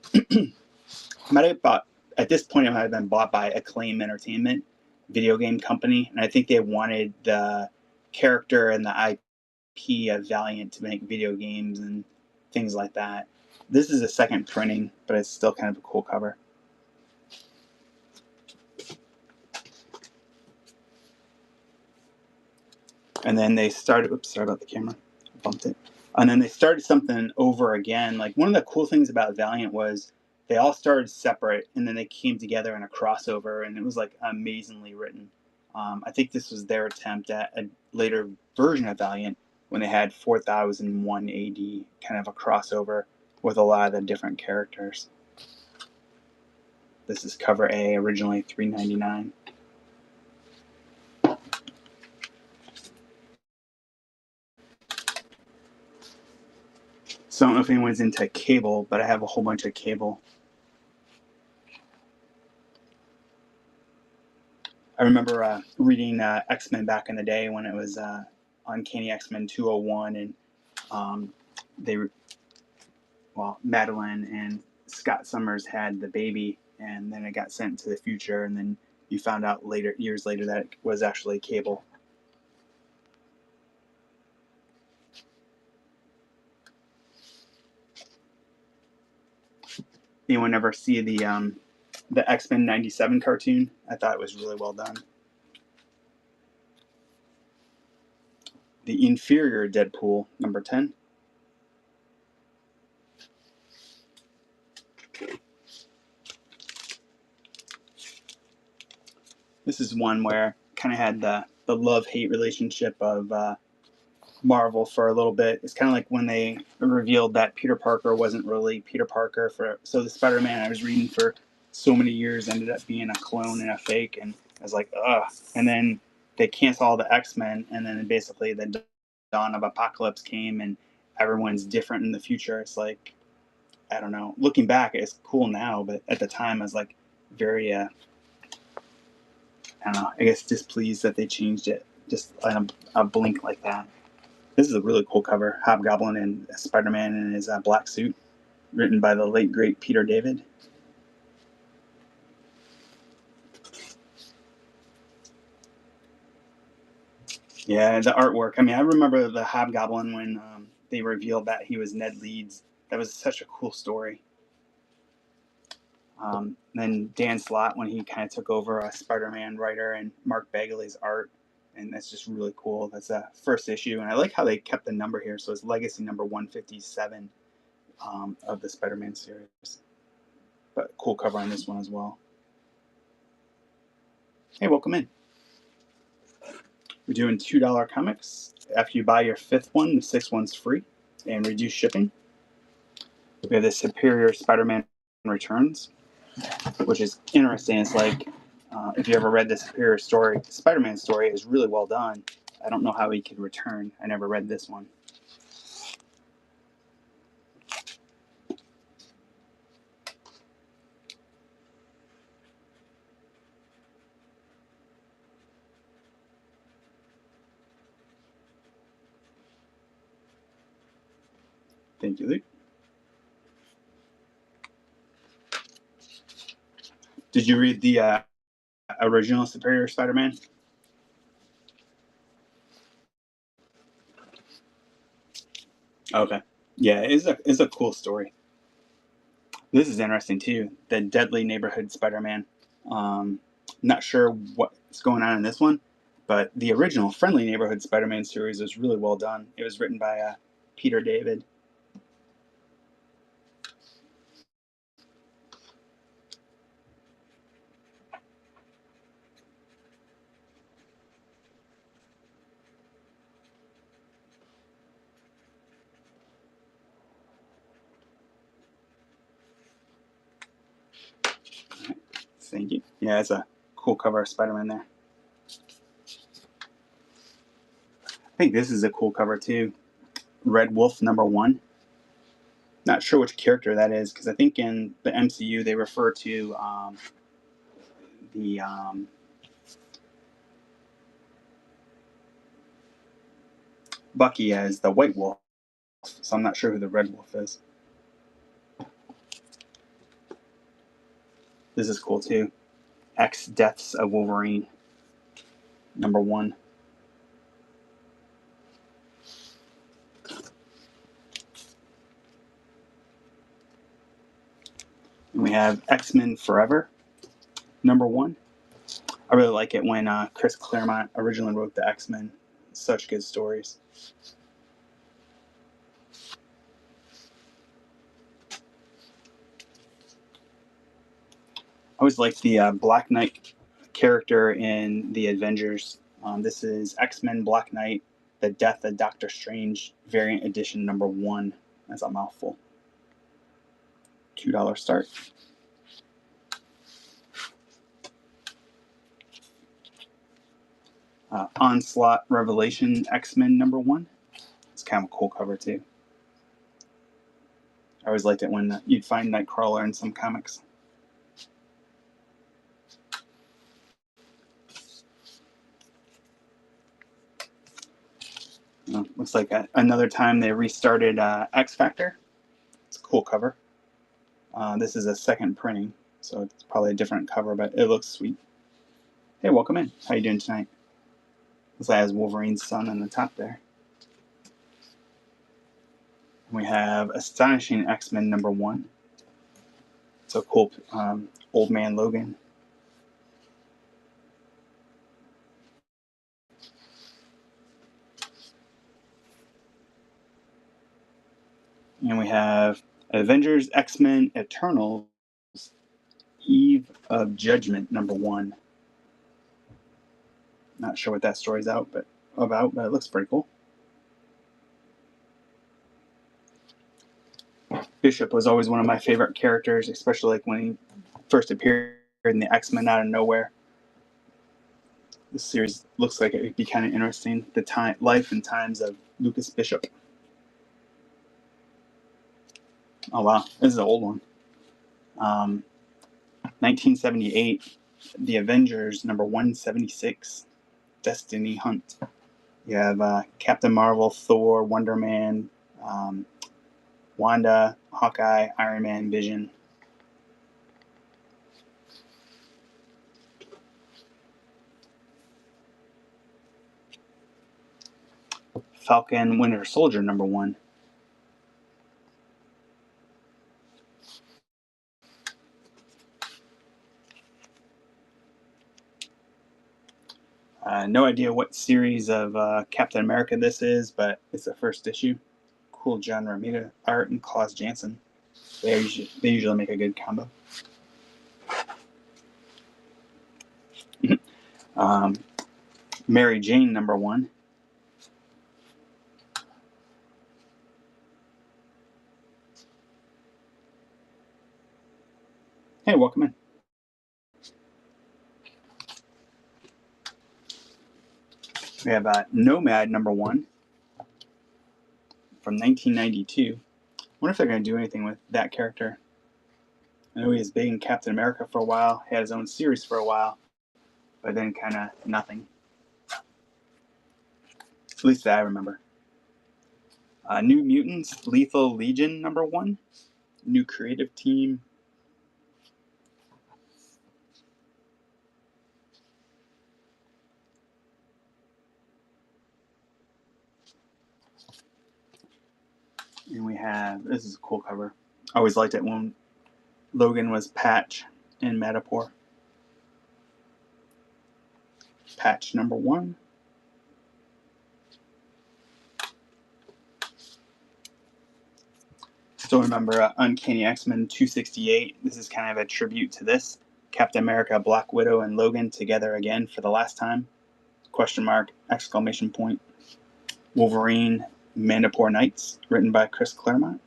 might have bought at this point it might have been bought by Acclaim Entertainment, video game company, and I think they wanted the character and the IP of Valiant to make video games and things like that. This is a second printing, but it's still kind of a cool cover. And then they started, oops, sorry about the camera, bumped it. And then they started something over again. Like one of the cool things about Valiant was they all started separate, and then they came together in a crossover, and it was like amazingly written. I think this was their attempt at a later version of Valiant when they had 4001 AD, kind of a crossover with a lot of the different characters. This is cover A, originally $3.99. So I don't know if anyone's into Cable, but I have a whole bunch of Cable. I remember reading X-Men back in the day when it was Uncanny X-Men 201, and Madeline and Scott Summers had the baby, and then it got sent to the future, and then you found out years later, that it was actually Cable. Anyone ever see the X-Men 97 cartoon? I thought it was really well done. The Inferior Deadpool, number 10. This is one where kind of had the love-hate relationship of Marvel for a little bit. It's kind of like when they revealed that Peter Parker wasn't really Peter Parker. So the Spider-Man I was reading for so many years ended up being a clone and a fake, and I was like, ugh. And then they canceled all the X-Men, and then basically the dawn of Apocalypse came, and everyone's different in the future. It's like, I don't know. Looking back, it's cool now, but at the time I was like very I don't know, I guess displeased that they changed it just a blink like that. This is a really cool cover. Hobgoblin and Spider-Man in his black suit, written by the late great Peter David. Yeah, the artwork. I mean, I remember the Hobgoblin when they revealed that he was Ned Leeds. That was such a cool story. Then Dan Slott when he kind of took over a Spider-Man writer and Mark Bagley's art, and that's just really cool. That's a first issue, and I like how they kept the number here. So it's Legacy number 157 of the Spider-Man series. But cool cover on this one as well. Hey, welcome in. We're doing $2 comics. After you buy your fifth one, the sixth one's free and reduced shipping. We have the Superior Spider-Man Returns, which is interesting. It's like if you ever read the Superior story, the Spider-Man story is really well done. I don't know how he could return. I never read this one. Thank you, Luke. Did you read the original Superior Spider-Man? Okay. Yeah, it's a cool story. This is interesting too. The Deadly Neighborhood Spider-Man. Not sure what's going on in this one, but the original Friendly Neighborhood Spider-Man series was really well done. It was written by Peter David. Thank you. Yeah, it's a cool cover of Spider-Man there. I think this is a cool cover too. Red Wolf number 1. Not sure which character that is because I think in the MCU they refer to the Bucky as the White Wolf, so I'm not sure who the Red Wolf is. This is cool too. X Deaths of Wolverine number 1. And we have X-Men Forever number 1. I really like it when Chris Claremont originally wrote the X-Men. Such good stories. I always liked the Black Knight character in the Avengers. This is X-Men Black Knight, The Death of Doctor Strange, variant edition number 1. That's a mouthful. $2 start. Onslaught Revelation X-Men number 1. It's kind of a cool cover too. I always liked it when you'd find Nightcrawler in some comics. Looks like another time they restarted X Factor. It's a cool cover. This is a second printing, so it's probably a different cover, but it looks sweet. Hey, welcome in. How you doing tonight? Looks like it has Wolverine's son on the top there. And we have Astonishing X-Men number 1. It's a cool Old Man Logan. And we have Avengers X-Men Eternals Eve of Judgment number 1. Not sure what that story's about, but it looks pretty cool. Bishop was always one of my favorite characters, especially like when he first appeared in the X-Men out of nowhere. This series looks like it would be kind of interesting. The life and times of Lucas Bishop. Oh wow, this is an old one. 1978, The Avengers number 176. Destiny Hunt. You have Captain Marvel, Thor, Wonder Man, Wanda, Hawkeye, Iron Man, Vision. Falcon, Winter Soldier #1. No idea what series of Captain America this is, but it's the first issue. Cool John Romita art and Klaus Janson. They usually make a good combo. Mary Jane #1. Hey, welcome in. We have Nomad #1 from 1992. I wonder if they're going to do anything with that character. I know he was big in Captain America for a while, had his own series for a while, but then kind of nothing. At least that I remember. New Mutants, Lethal Legion #1. New creative team. And we have, this is a cool cover. I always liked it when Logan was Patch in Madripoor. Patch #1. Still remember Uncanny X-Men 268. This is kind of a tribute to this. Captain America, Black Widow, and Logan together again for the last time. Question mark, exclamation point. Wolverine, Madripoor Nights, written by Chris Claremont.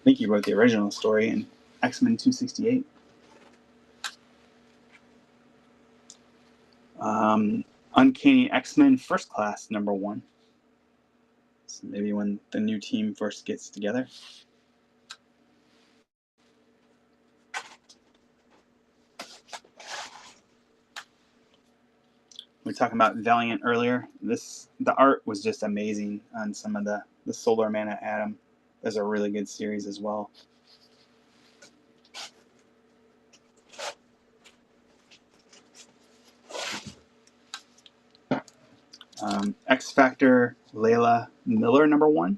I think he wrote the original story in X-Men 268. Uncanny X-Men First Class #1. So maybe when the new team first gets together. We were talking about Valiant earlier. The art was just amazing on some of the Solar Man at Atom. There's a really good series as well. X Factor Layla Miller #1.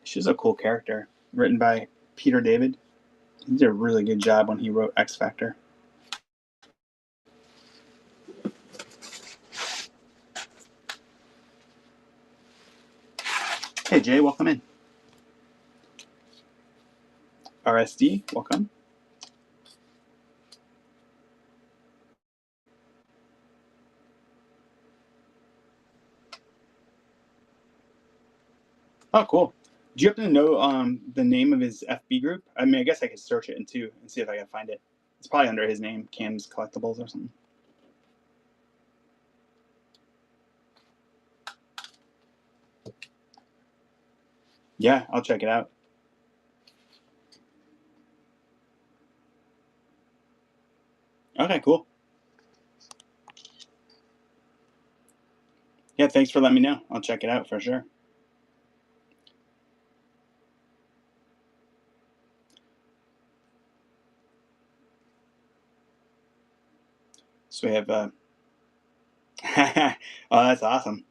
She's a cool character, written by Peter David. He did a really good job when he wrote X Factor. Hey Jay, welcome in. RSD, welcome. Oh, cool. Do you happen to know the name of his FB group? I mean, I guess I could search it too and see if I can find it. It's probably under his name, Cam's Collectibles or something. Yeah, I'll check it out. Okay, cool. Yeah, thanks for letting me know. I'll check it out for sure. So we have, oh, that's awesome.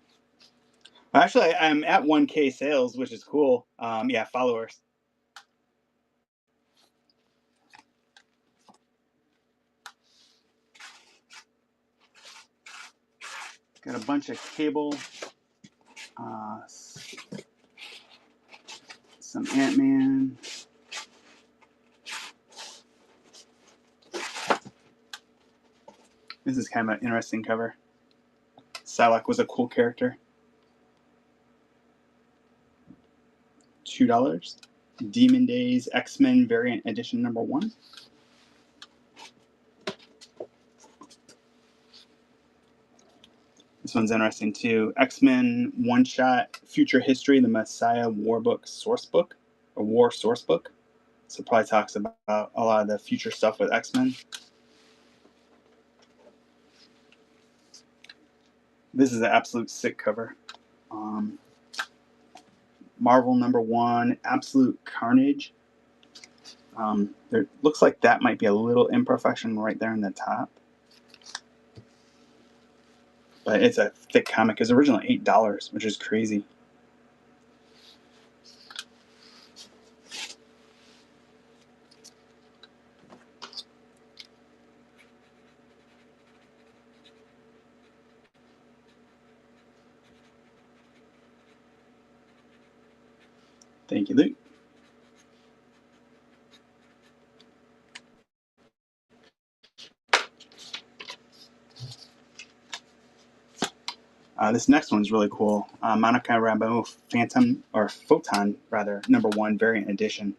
Actually, I'm at 1K sales, which is cool. Yeah, followers. Got a bunch of Cable, some Ant-Man. This is kind of an interesting cover. Psylocke was a cool character. $2. Demon Days X-Men Variant Edition #1. This one's interesting too. X-Men one-shot Future History, the Messiah Warbook Sourcebook, or War Sourcebook. So it probably talks about a lot of the future stuff with X-Men. This is an absolute sick cover. Marvel #1, Absolute Carnage. There looks like that might be a little imperfection right there in the top. But it's a thick comic. It's originally $8, which is crazy. Thank you, Luke. This next one's really cool. Monica Rambeau Phantom, or Photon, rather, #1 variant edition.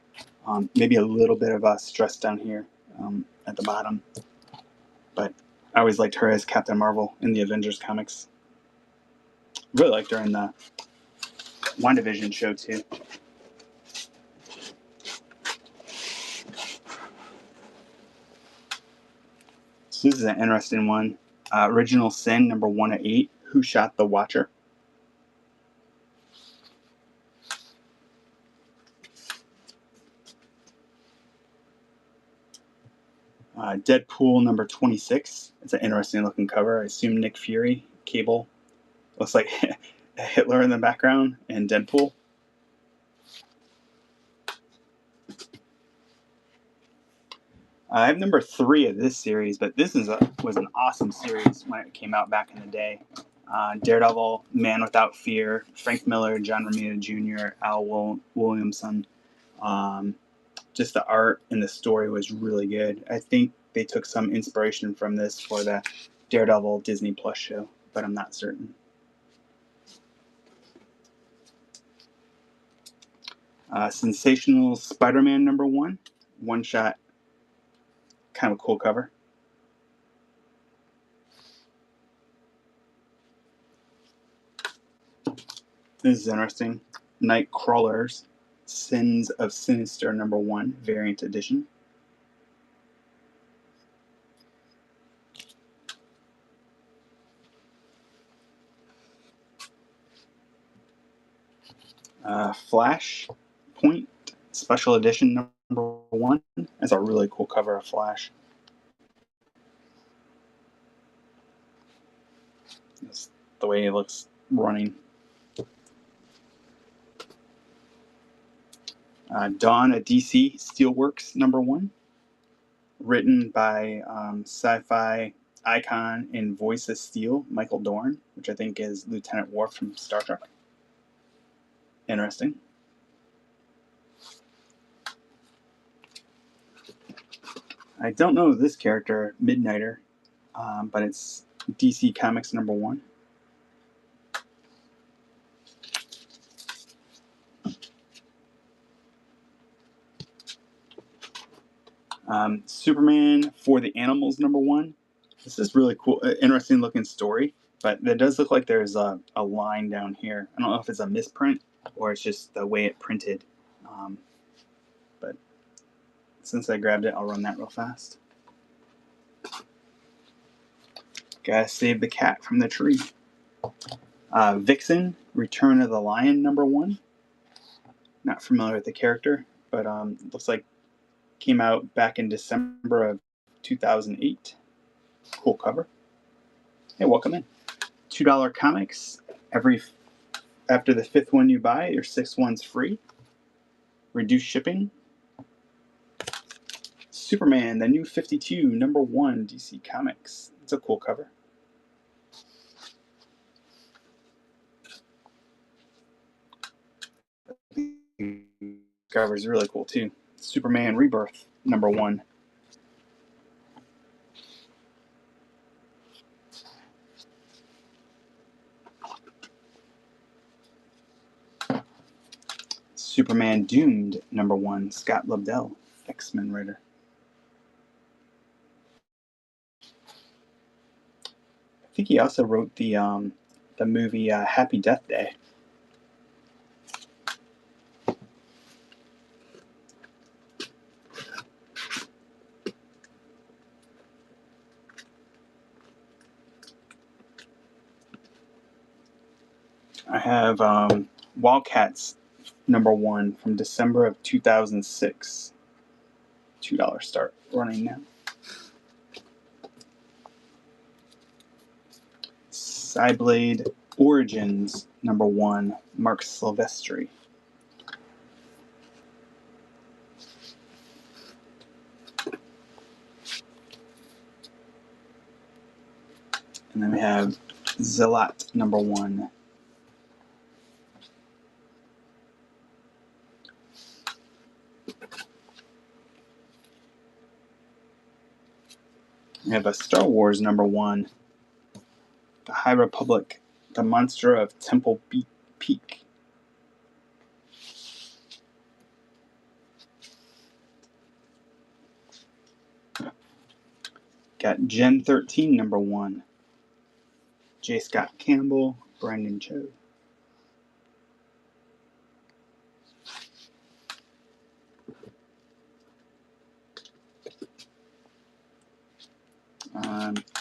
Maybe a little bit of stress down here at the bottom. But I always liked her as Captain Marvel in the Avengers comics. Really liked her in the WandaVision show, too. So this is an interesting one. Original Sin, #1 of 8. Who Shot the Watcher? Deadpool #26. It's an interesting looking cover. I assume Nick Fury, Cable. Looks like Hitler in the background, and Deadpool. I have #3 of this series, but this was an awesome series when it came out back in the day. Daredevil, Man Without Fear, Frank Miller, John Romita Jr., Al Williamson. Just the art and the story was really good. I think they took some inspiration from this for the Daredevil Disney Plus show, but I'm not certain. Sensational Spider-Man #1, one shot, kind of a cool cover. This is interesting. Nightcrawlers, Sins of Sinister #1, variant edition. Flash Point Special Edition #1. That's a really cool cover of Flash. That's the way he looks running. Dawn of DC Steelworks #1, written by sci-fi icon and voice of Steel, Michael Dorn, which I think is Lieutenant Worf from Star Trek. Interesting. I don't know this character, Midnighter, but it's DC Comics #1. Superman for the Animals #1. This is really cool, interesting looking story, but it does look like there's a line down here. I don't know if it's a misprint or it's just the way it printed. But since I grabbed it, I'll run that real fast. Gotta save the cat from the tree. Vixen, Return of the Lion #1. Not familiar with the character, but looks like came out back in December of 2008. Cool cover. Hey, welcome in. $2 comics. After the 5th one you buy, your 6th one's free. Reduced shipping. Superman, the New 52, #1, DC Comics. It's a cool cover. Cover is really cool too. Superman Rebirth #1. Superman Doomed #1, Scott Lobdell, X-Men writer. I think he also wrote the movie Happy Death Day. I have Wildcats #1 from December of 2006. $2 start running now. Cyblade Origins #1, Mark Silvestri. And then we have Zealot #1. We have a Star Wars #1, The High Republic, The Monster of Temple Peak. Got Gen 13 #1, J. Scott Campbell, Brandon Cho.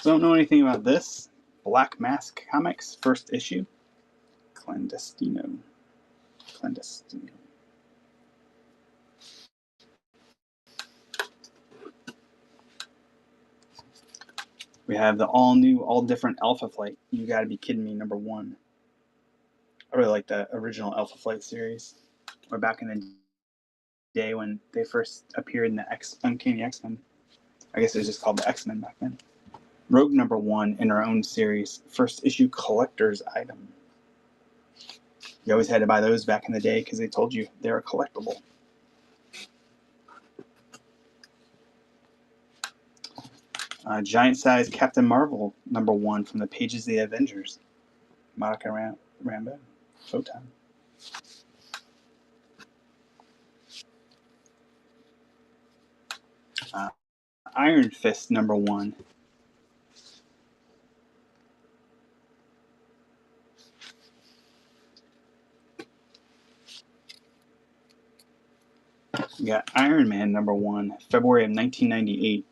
Don't know anything about this. Black Mask Comics, first issue. Clandestino. We have the all-new, all-different Alpha Flight. You Gotta Be Kidding Me #1. I really like the original Alpha Flight series. Or back in the day when they first appeared in the Uncanny X-Men. I guess it was just called the X-Men back then. Rogue #1 in our own series. First issue collector's item. You always had to buy those back in the day because they told you they were collectible. Giant size Captain Marvel #1 from the pages of the Avengers. Monica Rambeau. Photon. Iron Fist #1. We got Iron Man #1, February of 1998.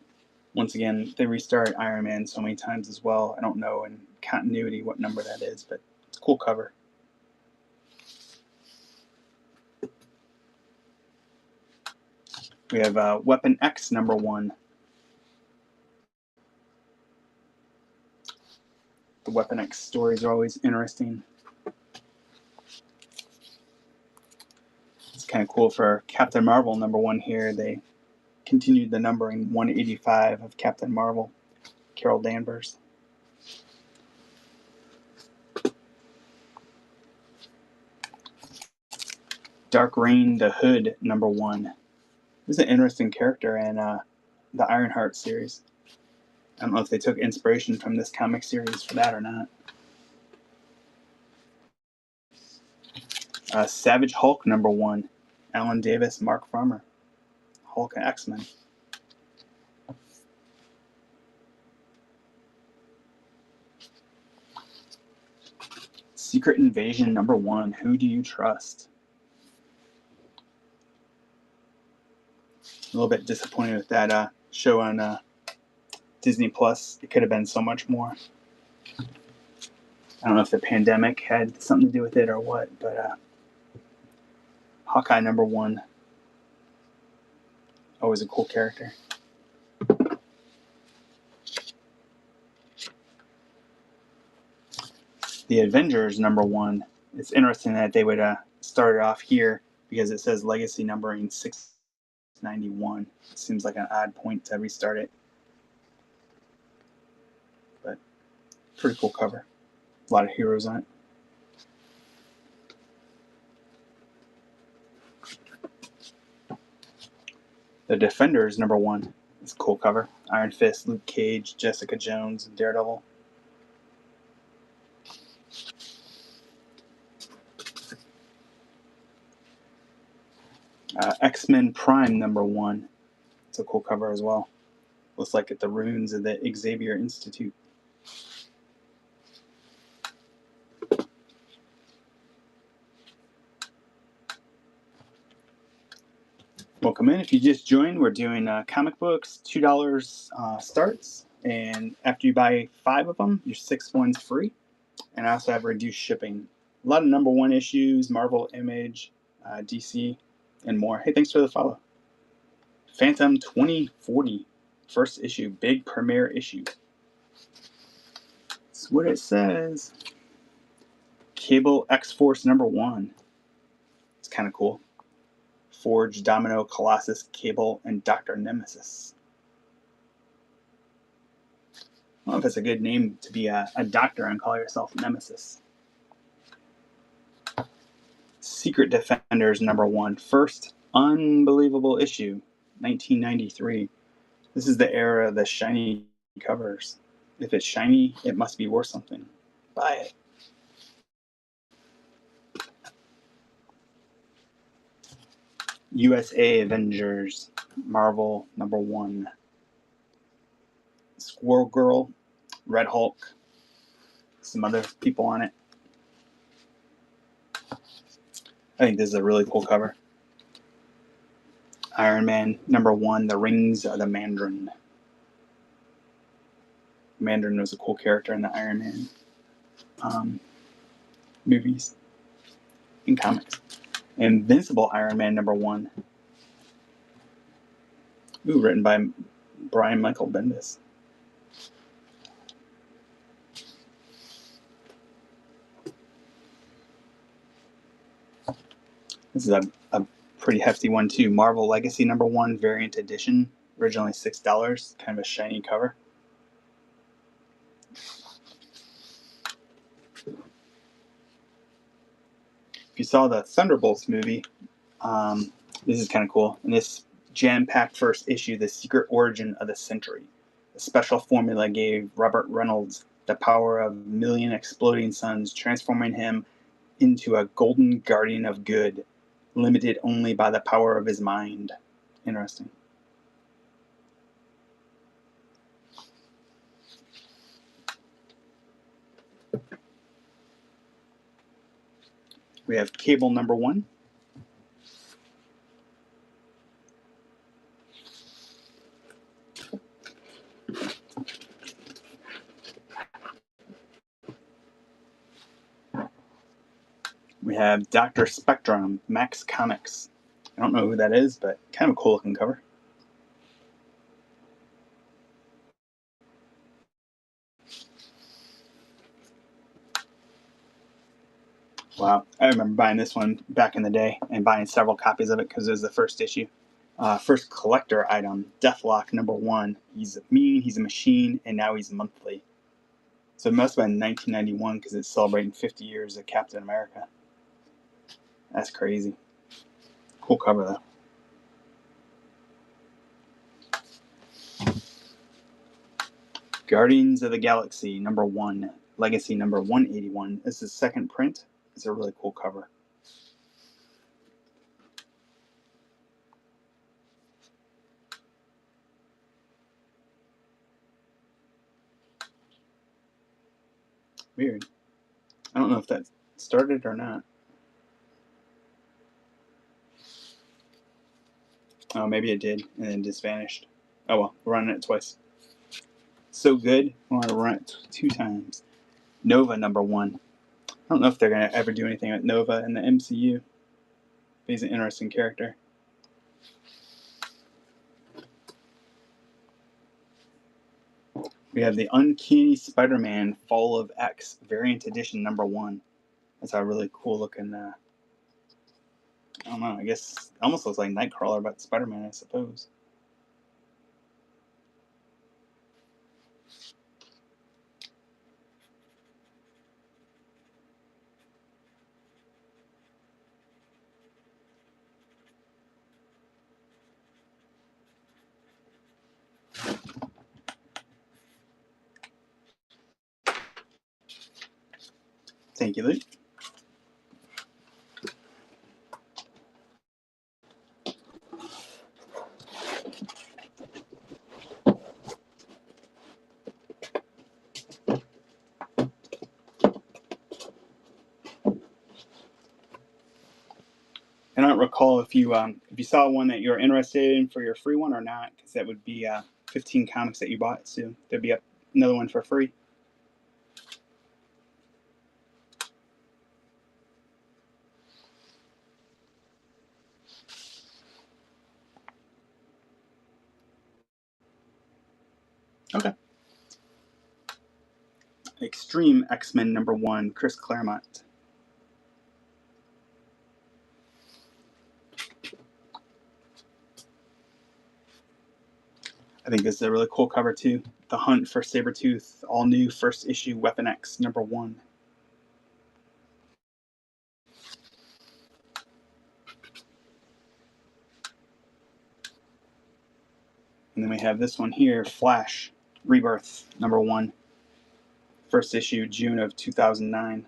Once again, they restarted Iron Man so many times as well. I don't know in continuity what number that is, but it's a cool cover. We have Weapon X #1. The Weapon X stories are always interesting. It's kind of cool for Captain Marvel #1 here. They continued the numbering 185 of Captain Marvel, Carol Danvers. Dark Reign the Hood #1. This is an interesting character in the Ironheart series. I don't know if they took inspiration from this comic series for that or not. Savage Hulk #1, Alan Davis, Mark Farmer. Hulk and X-Men. Secret Invasion #1, Who Do You Trust? A little bit disappointed with that show on Disney Plus. It could have been so much more. I don't know if the pandemic had something to do with it or what, but Hawkeye #1. Always a cool character. The Avengers #1. It's interesting that they would start it off here because it says legacy numbering 691. It seems like an odd point to restart it. But pretty cool cover. A lot of heroes on it. The Defenders #1. It's a cool cover. Iron Fist, Luke Cage, Jessica Jones, and Daredevil. X-Men Prime #1. It's a cool cover as well. Looks like the ruins of the Xavier Institute. Welcome in. If you just joined, we're doing comic books, $2 starts, and after you buy 5 of them, your 6th one's free. And I also have reduced shipping A lot of #1 issues, Marvel, Image, DC, and more. Hey, thanks for the follow. Phantom 2040, first issue, big premiere issue. That's what it says. Cable X-Force #1. It's kind of cool. Forge, Domino, Colossus, Cable, and Dr. Nemesis. I don't know if it's a good name to be a doctor and call yourself Nemesis. Secret Defenders #1, first unbelievable issue, 1993. This is the era of the shiny covers. If it's shiny, it must be worth something. Buy it. USA Avengers, Marvel #1. Squirrel Girl, Red Hulk, some other people on it. I think this is a really cool cover. Iron Man #1, The Rings of the Mandarin. Mandarin was a cool character in the Iron Man movies and comics. Invincible Iron Man #1. Ooh, written by Brian Michael Bendis. This is a pretty hefty one too. Marvel Legacy #1, variant edition, originally $6, kind of a shiny cover. If you saw the Thunderbolts movie, this is kind of cool. In this jam-packed first issue, The Secret Origin of the Century. The special formula gave Robert Reynolds the power of a million exploding suns, transforming him into a golden guardian of good, limited only by the power of his mind. Interesting. We have Cable #1. We have Dr. Spectrum, Max Comics. I don't know who that is, but kind of a cool looking cover. Wow, I remember buying this one back in the day and buying several copies of it because it was the first issue. First collector item, Deathlock #1. He's mean, he's a machine, and now he's monthly. So it must have been 1991 because it's celebrating 50 years of Captain America. That's crazy. Cool cover though. Guardians of the Galaxy #1, Legacy #181. This is second print. It's a really cool cover. Weird. I don't know if that started or not. Oh, maybe it did and then just vanished. Oh well, we're running it twice. So good, I want to run it 2 times. Nova #1. I don't know if they're going to ever do anything with Nova in the MCU. He's an interesting character. We have the Uncanny Spider-Man Fall of X variant edition #1. That's a really cool looking. I don't know. I guess almost looks like Nightcrawler, but Spider-Man, I suppose. Thank you, Luke. I don't recall if you saw one that you're interested in for your free one or not, because that would be 15 comics that you bought. So there'd be another one for free. Extreme X-Men #1, Chris Claremont. I think this is a really cool cover too. The Hunt for Sabretooth, all new first issue Weapon X #1. And then we have this one here, Flash Rebirth #1, first issue June of 2009.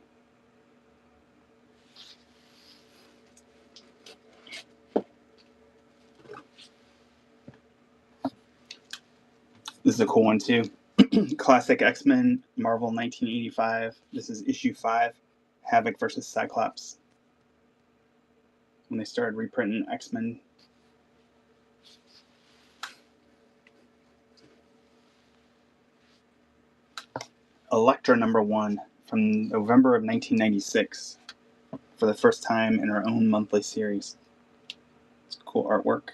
This is a cool one too. Classic X-Men, Marvel 1985. This is issue 5, Havoc versus Cyclops. When they started reprinting X-Men. Elektra #1 from November of 1996 for the first time in her own monthly series. It's cool artwork.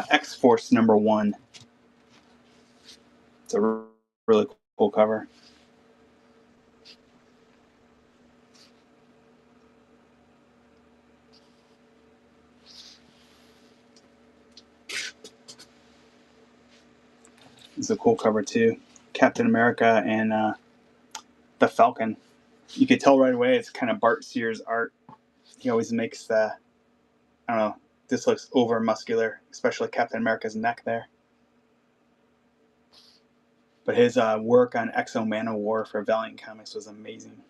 X-Force #1. It's a really cool cover. It's a cool cover too. Captain America and the Falcon. You could tell right away it's kind of Bart Sears art. He always makes the, I don't know, this looks over muscular, especially Captain America's neck there. But his work on X-O Manowar for Valiant Comics was amazing.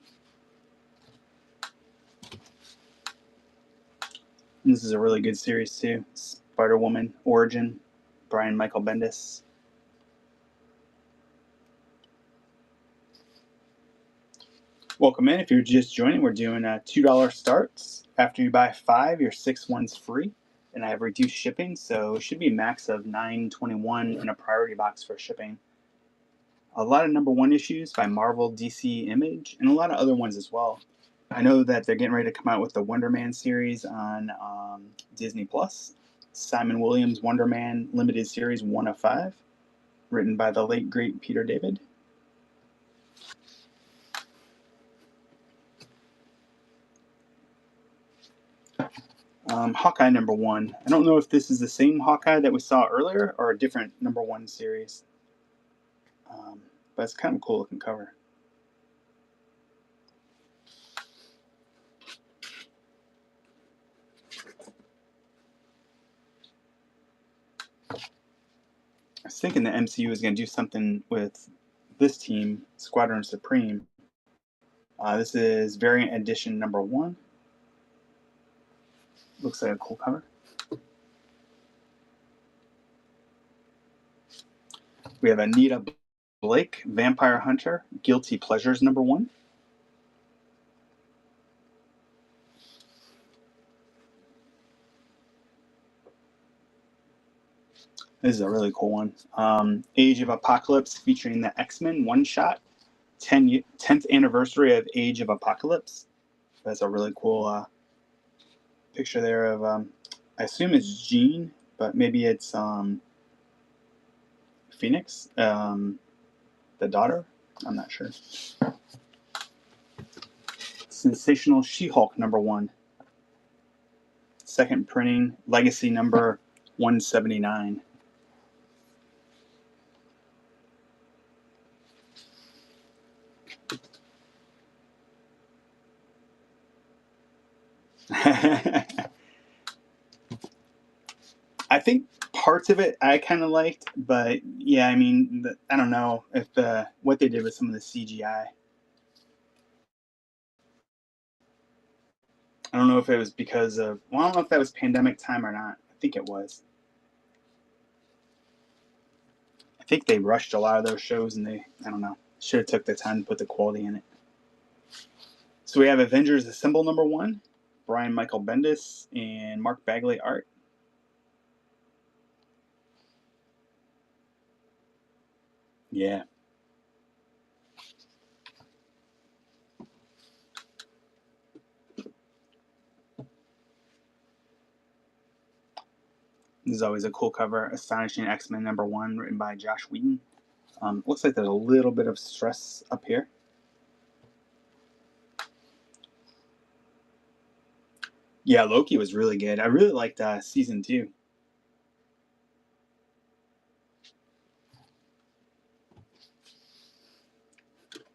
And this is a really good series too. Spider-Woman Origin, Brian Michael Bendis. Welcome in. If you're just joining, we're doing $2 starts. After you buy 5, your 6th one's free. And I have reduced shipping, so it should be a max of $9.21 in a priority box for shipping. A lot of #1 issues by Marvel, DC, Image, and a lot of other ones as well. I know that they're getting ready to come out with the Wonder Man series on Disney Plus. Simon Williams Wonder Man limited series 1 of 5, written by the late great Peter David. Hawkeye #1. I don't know if this is the same Hawkeye that we saw earlier or a different #1 series, but it's kind of a cool looking cover. I was thinking the MCU was going to do something with this team, Squadron Supreme. This is Variant Edition #1. Looks like a cool cover. We have Anita Blake, Vampire Hunter, Guilty Pleasures #1. This is a really cool one. Age of Apocalypse featuring the X-Men one-shot. 10th anniversary of Age of Apocalypse. That's a really cool picture there of, I assume it's Jean, but maybe it's Phoenix, the daughter. I'm not sure. Sensational She-Hulk #1. Second printing, Legacy number 179. I think parts of it I kind of liked, but yeah, I mean, I don't know if what they did with some of the CGI. I don't know if it was because of, well, I don't know if that was pandemic time or not. I think it was. I think they rushed a lot of those shows and I don't know, should have took the time to put the quality in it. So we have Avengers Assemble #1, Brian Michael Bendis and Mark Bagley art. Yeah. This is always a cool cover. Astonishing X-Men #1, written by Josh Whedon. Looks like there's a little bit of stress up here. Yeah, Loki was really good. I really liked season 2.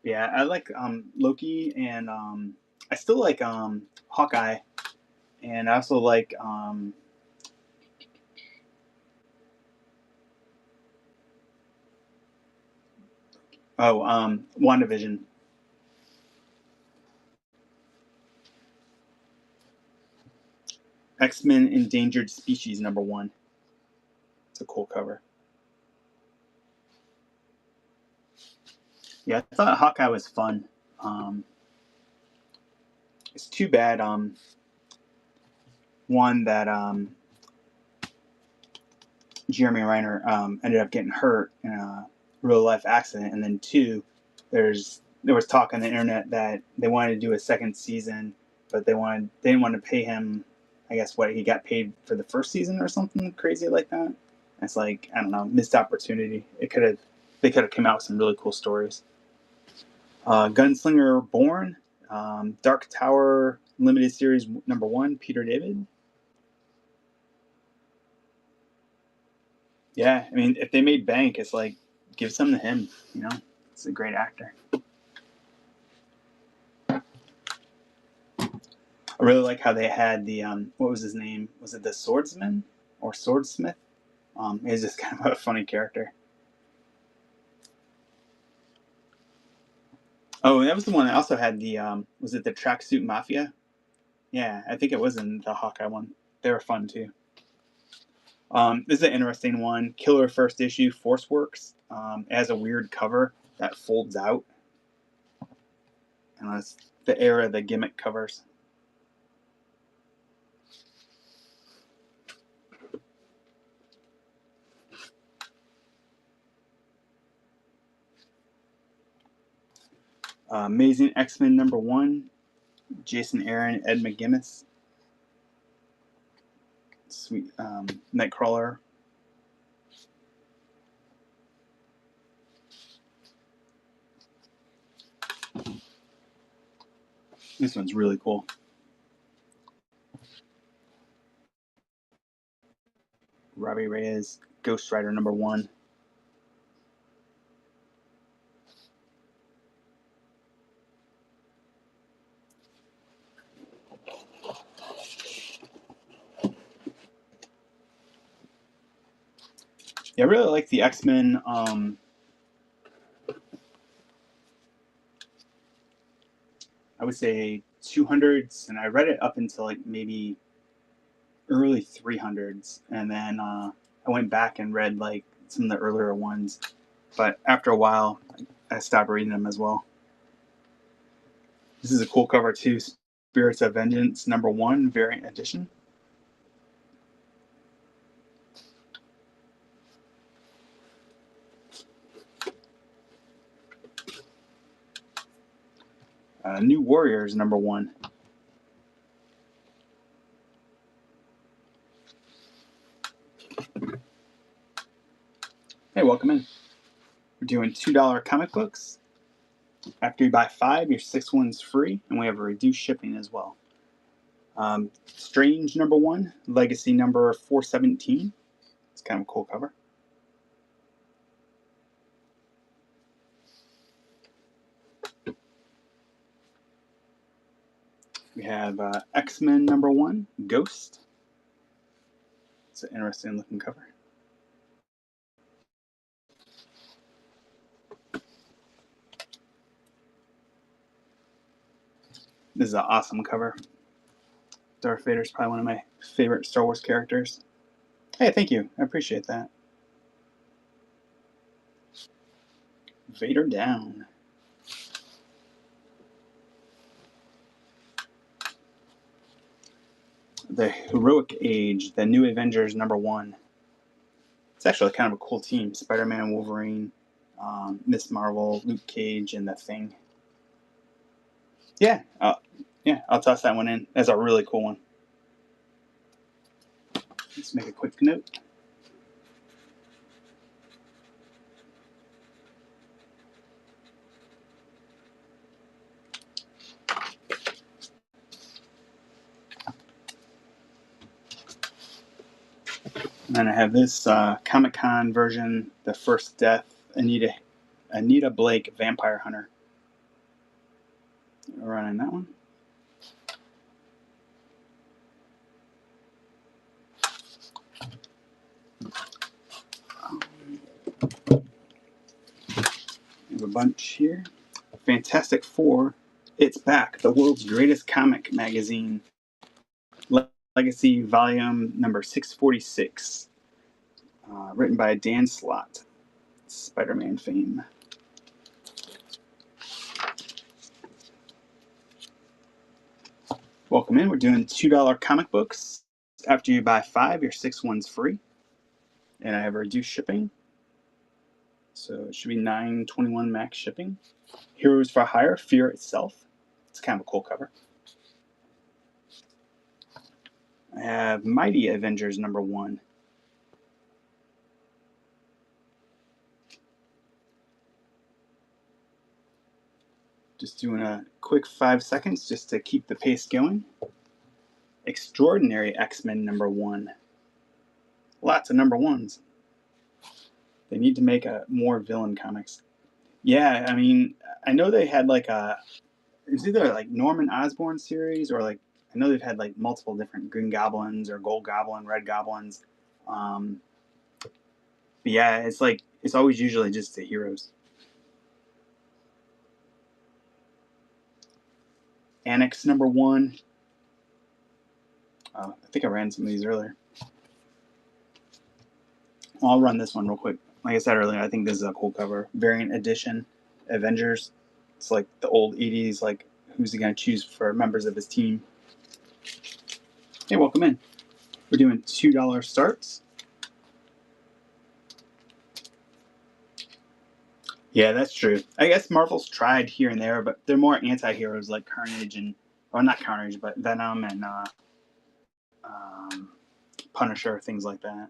Yeah, I like Loki, and I still like Hawkeye, and I also like WandaVision. X-Men Endangered Species #1. It's a cool cover. Yeah, I thought Hawkeye was fun. It's too bad. One that Jeremy Renner ended up getting hurt in a real life accident, and then two, there was talk on the internet that they wanted to do a second season, but they didn't want to pay him. I guess what he got paid for the first season or something crazy like that. It's like, I don't know, missed opportunity. They could have come out with some really cool stories. Gunslinger Born, Dark Tower limited series #1, Peter David. Yeah, I mean, if they made bank, it's like give some to him. You know, it's a great actor. I really like how they had the what was his name? Was it the Swordsman or Swordsmith? He's just kind of a funny character. Oh, that was the one that also had the was it the Tracksuit Mafia? Yeah, I think it was in the Hawkeye one. They were fun too. This is an interesting one. Killer First Issue, Force Works. It has a weird cover that folds out. And that's the era of the gimmick covers. Amazing X-Men #1, Jason Aaron, Ed McGuinness. Sweet Nightcrawler. This one's really cool. Robbie Reyes, Ghost Rider #1. Yeah, I really like the X-Men. I would say 200s, and I read it up until like maybe early 300s, and then I went back and read like some of the earlier ones. But after a while, I stopped reading them as well. This is a cool cover too. Spirits of Vengeance #1, variant edition. New Warriors #1. Hey, welcome in. We're doing $2 comic books. After you buy 5, your 6th one's free, and we have a reduced shipping as well. Strange #1, Legacy number 417. It's kind of a cool cover. We have X-Men #1, Ghost. It's an interesting looking cover. This is an awesome cover. Darth Vader is probably one of my favorite Star Wars characters. Hey, thank you. I appreciate that. Vader down. The Heroic Age, the New Avengers #1. It's actually kind of a cool team. Spider-Man, Wolverine, Miss Marvel, Luke Cage, and The Thing. Yeah, I'll toss that one in. That's a really cool one. Let's make a quick note. And I have this Comic-Con version, The First Death, Anita Blake, Vampire Hunter. Running that one. I have a bunch here. Fantastic Four, It's Back, the world's greatest comic magazine. Legacy Volume number 646. Written by Dan Slott, Spider-Man fame. Welcome in. We're doing $2 comic books. After you buy 5, your 6th one's free. And I have reduced shipping. So it should be $9.21 max shipping. Heroes for Hire, Fear Itself. It's kind of a cool cover. I have Mighty Avengers number 1. Just doing a quick 5 seconds just to keep the pace going. Extraordinary X-Men number 1. Lots of number 1s. They need to make more villain comics. Yeah, I mean, I know they had like it's either like Norman Osborn series or like, I know they've had like multiple different Green Goblins or Gold Goblin, Red Goblins. But yeah, it's always usually just the heroes. Annex number 1. I think I ran some of these earlier. I'll run this one real quick. Like I said earlier, I think this is a cool cover. Variant Edition, Avengers. It's like the old 80s, like who's he going to choose for members of his team. Hey, welcome in. We're doing $2 starts. Yeah, that's true. I guess Marvel's tried here and there, but they're more anti-heroes like Carnage not Carnage, but Venom and Punisher, things like that.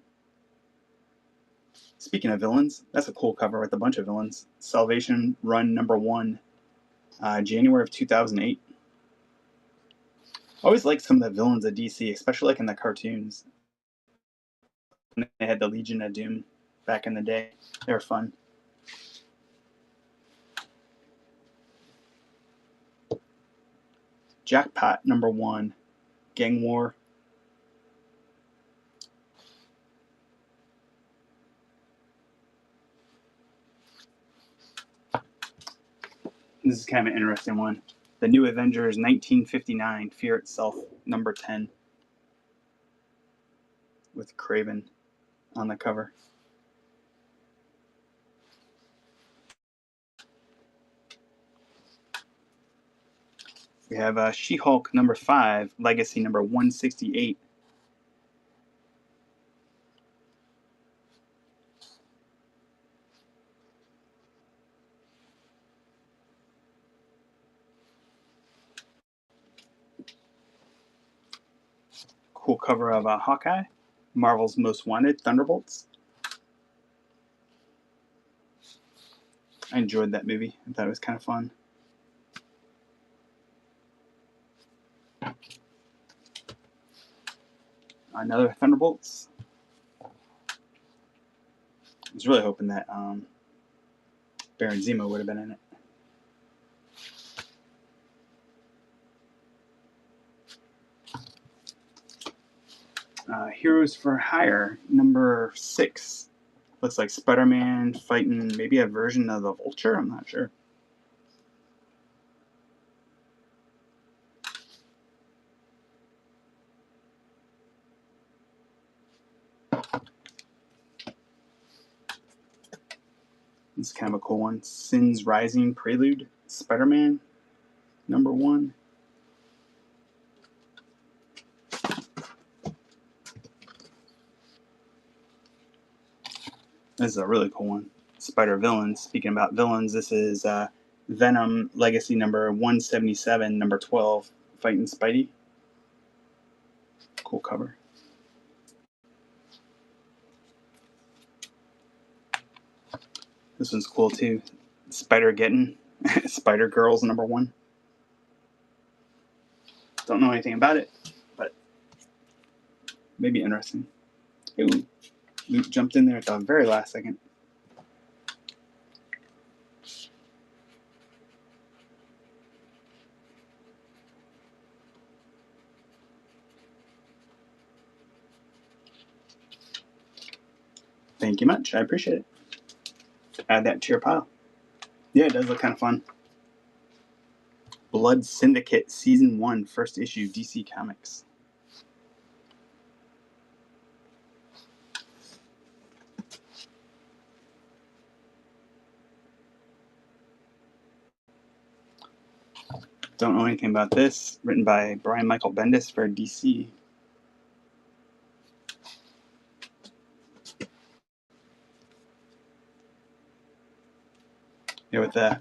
Speaking of villains, that's a cool cover with a bunch of villains. Salvation Run number 1, January of 2008. I always liked some of the villains of DC, especially like in the cartoons. They had the Legion of Doom back in the day. They were fun. Jackpot number 1, Gang War. This is kind of an interesting one. The New Avengers 1959, Fear Itself, number 10. With Kraven on the cover. We have She-Hulk number 5, Legacy number 168. Cool cover of Hawkeye, Marvel's Most Wanted, Thunderbolts. I enjoyed that movie. I thought it was kind of fun. Another Thunderbolts. I was really hoping that Baron Zemo would have been in it. Heroes for Hire, number 6. Looks like Spider-Man fighting maybe a version of the Vulture. I'm not sure. This is kind of a cool one. Sins Rising Prelude, Spider-Man, number 1. This is a really cool one. Spider-Villains. Speaking about villains, this is Venom Legacy number 177, number 12, fighting Spidey. Cool cover. This one's cool too. Spider-Geddon, Spider-Girls number 1. Don't know anything about it, but maybe interesting. Ooh, Luke jumped in there at the very last second. Thank you much. I appreciate it. Add that to your pile. Yeah, it does look kind of fun. Blood Syndicate Season 1, first issue, DC Comics. Don't know anything about this. Written by Brian Michael Bendis for DC. Yeah, with a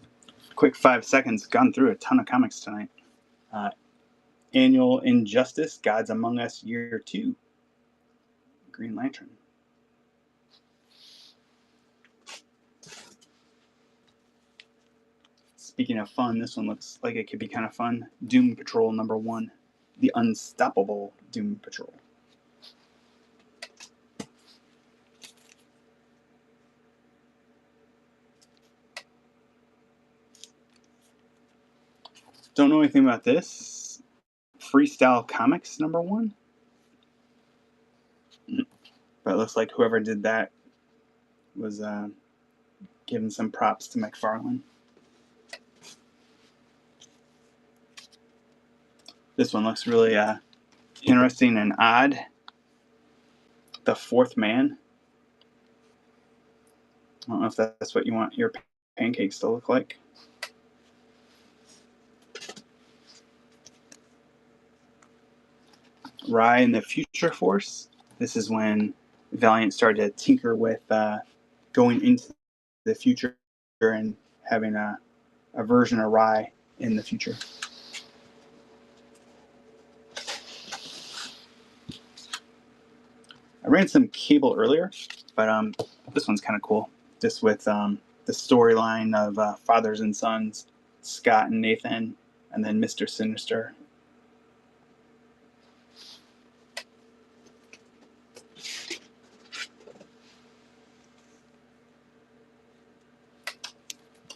quick 5 seconds, gone through a ton of comics tonight. Annual Injustice, Gods Among Us, Year 2. Green Lantern. Speaking of fun, this one looks like it could be kind of fun. Doom Patrol number 1. The Unstoppable Doom Patrol. Don't know anything about this. Freestyle Comics number 1. But it looks like whoever did that was giving some props to McFarlane. This one looks really interesting and odd. The Fourth Man. I don't know if that's what you want your pancakes to look like. Rye and the Future Force. This is when Valiant started to tinker with going into the future and having a version of Rye in the future. I ran some Cable earlier, but this one's kind of cool. Just with the storyline of fathers and sons, Scott and Nathan, and then Mr. Sinister.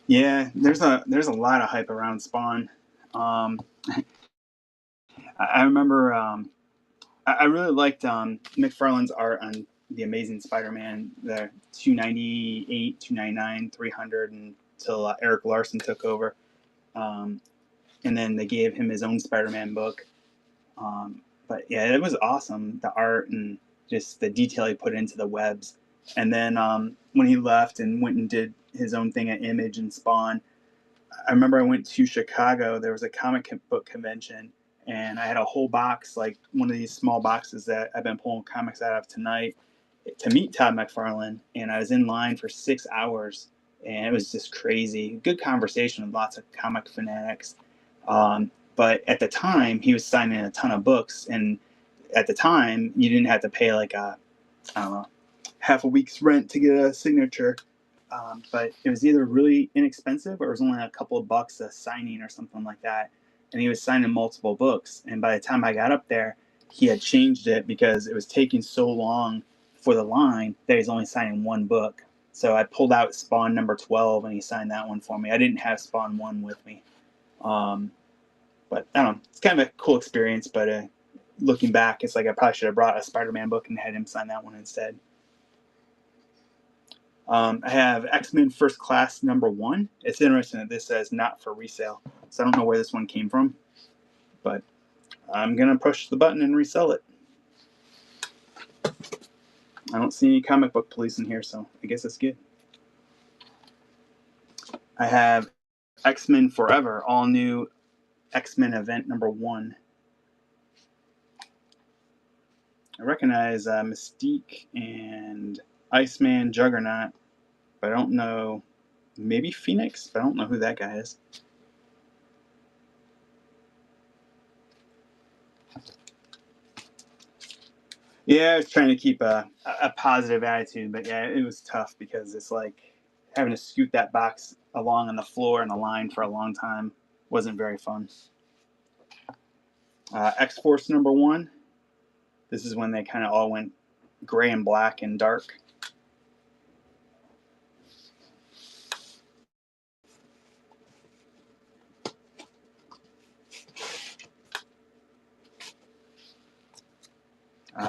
Yeah, there's a lot of hype around Spawn. I remember I really liked McFarlane's art on the Amazing Spider-Man, the 298, 299, 300, until Eric Larson took over, and then they gave him his own Spider-Man book. But yeah, it was awesome, the art and just the detail he put into the webs. And then when he left and went and did his own thing at Image and Spawn, I remember I went to Chicago. There was a comic book convention, and I had a whole box, like one of these small boxes that I've been pulling comics out of tonight, to meet Todd McFarlane. And I was in line for 6 hours, and it was just crazy. Good conversation with lots of comic fanatics. But at the time, he was signing a ton of books, and at the time, you didn't have to pay like I don't know, half a week's rent to get a signature. But it was either really inexpensive or it was only a couple of bucks a signing or something like that. And he was signing multiple books. And by the time I got up there, he had changed it because it was taking so long for the line that he's only signing one book. So I pulled out Spawn number 12 and he signed that one for me. I didn't have Spawn 1 with me. But I don't know. It's kind of a cool experience. But looking back, it's like I probably should have brought a Spider-Man book and had him sign that one instead. I have X-Men First Class number 1. It's interesting that this says not for resale. So I don't know where this one came from. But I'm going to push the button and resell it. I don't see any comic book police in here, so I guess that's good. I have X-Men Forever, all new X-Men event number 1. I recognize Mystique and Iceman, Juggernaut, but I don't know. Maybe Phoenix, but I don't know who that guy is. Yeah, I was trying to keep a positive attitude, but yeah, it was tough because it's like having to scoot that box along on the floor in the line for a long time wasn't very fun. X-Force number 1. This is when they kind of all went gray and black and dark.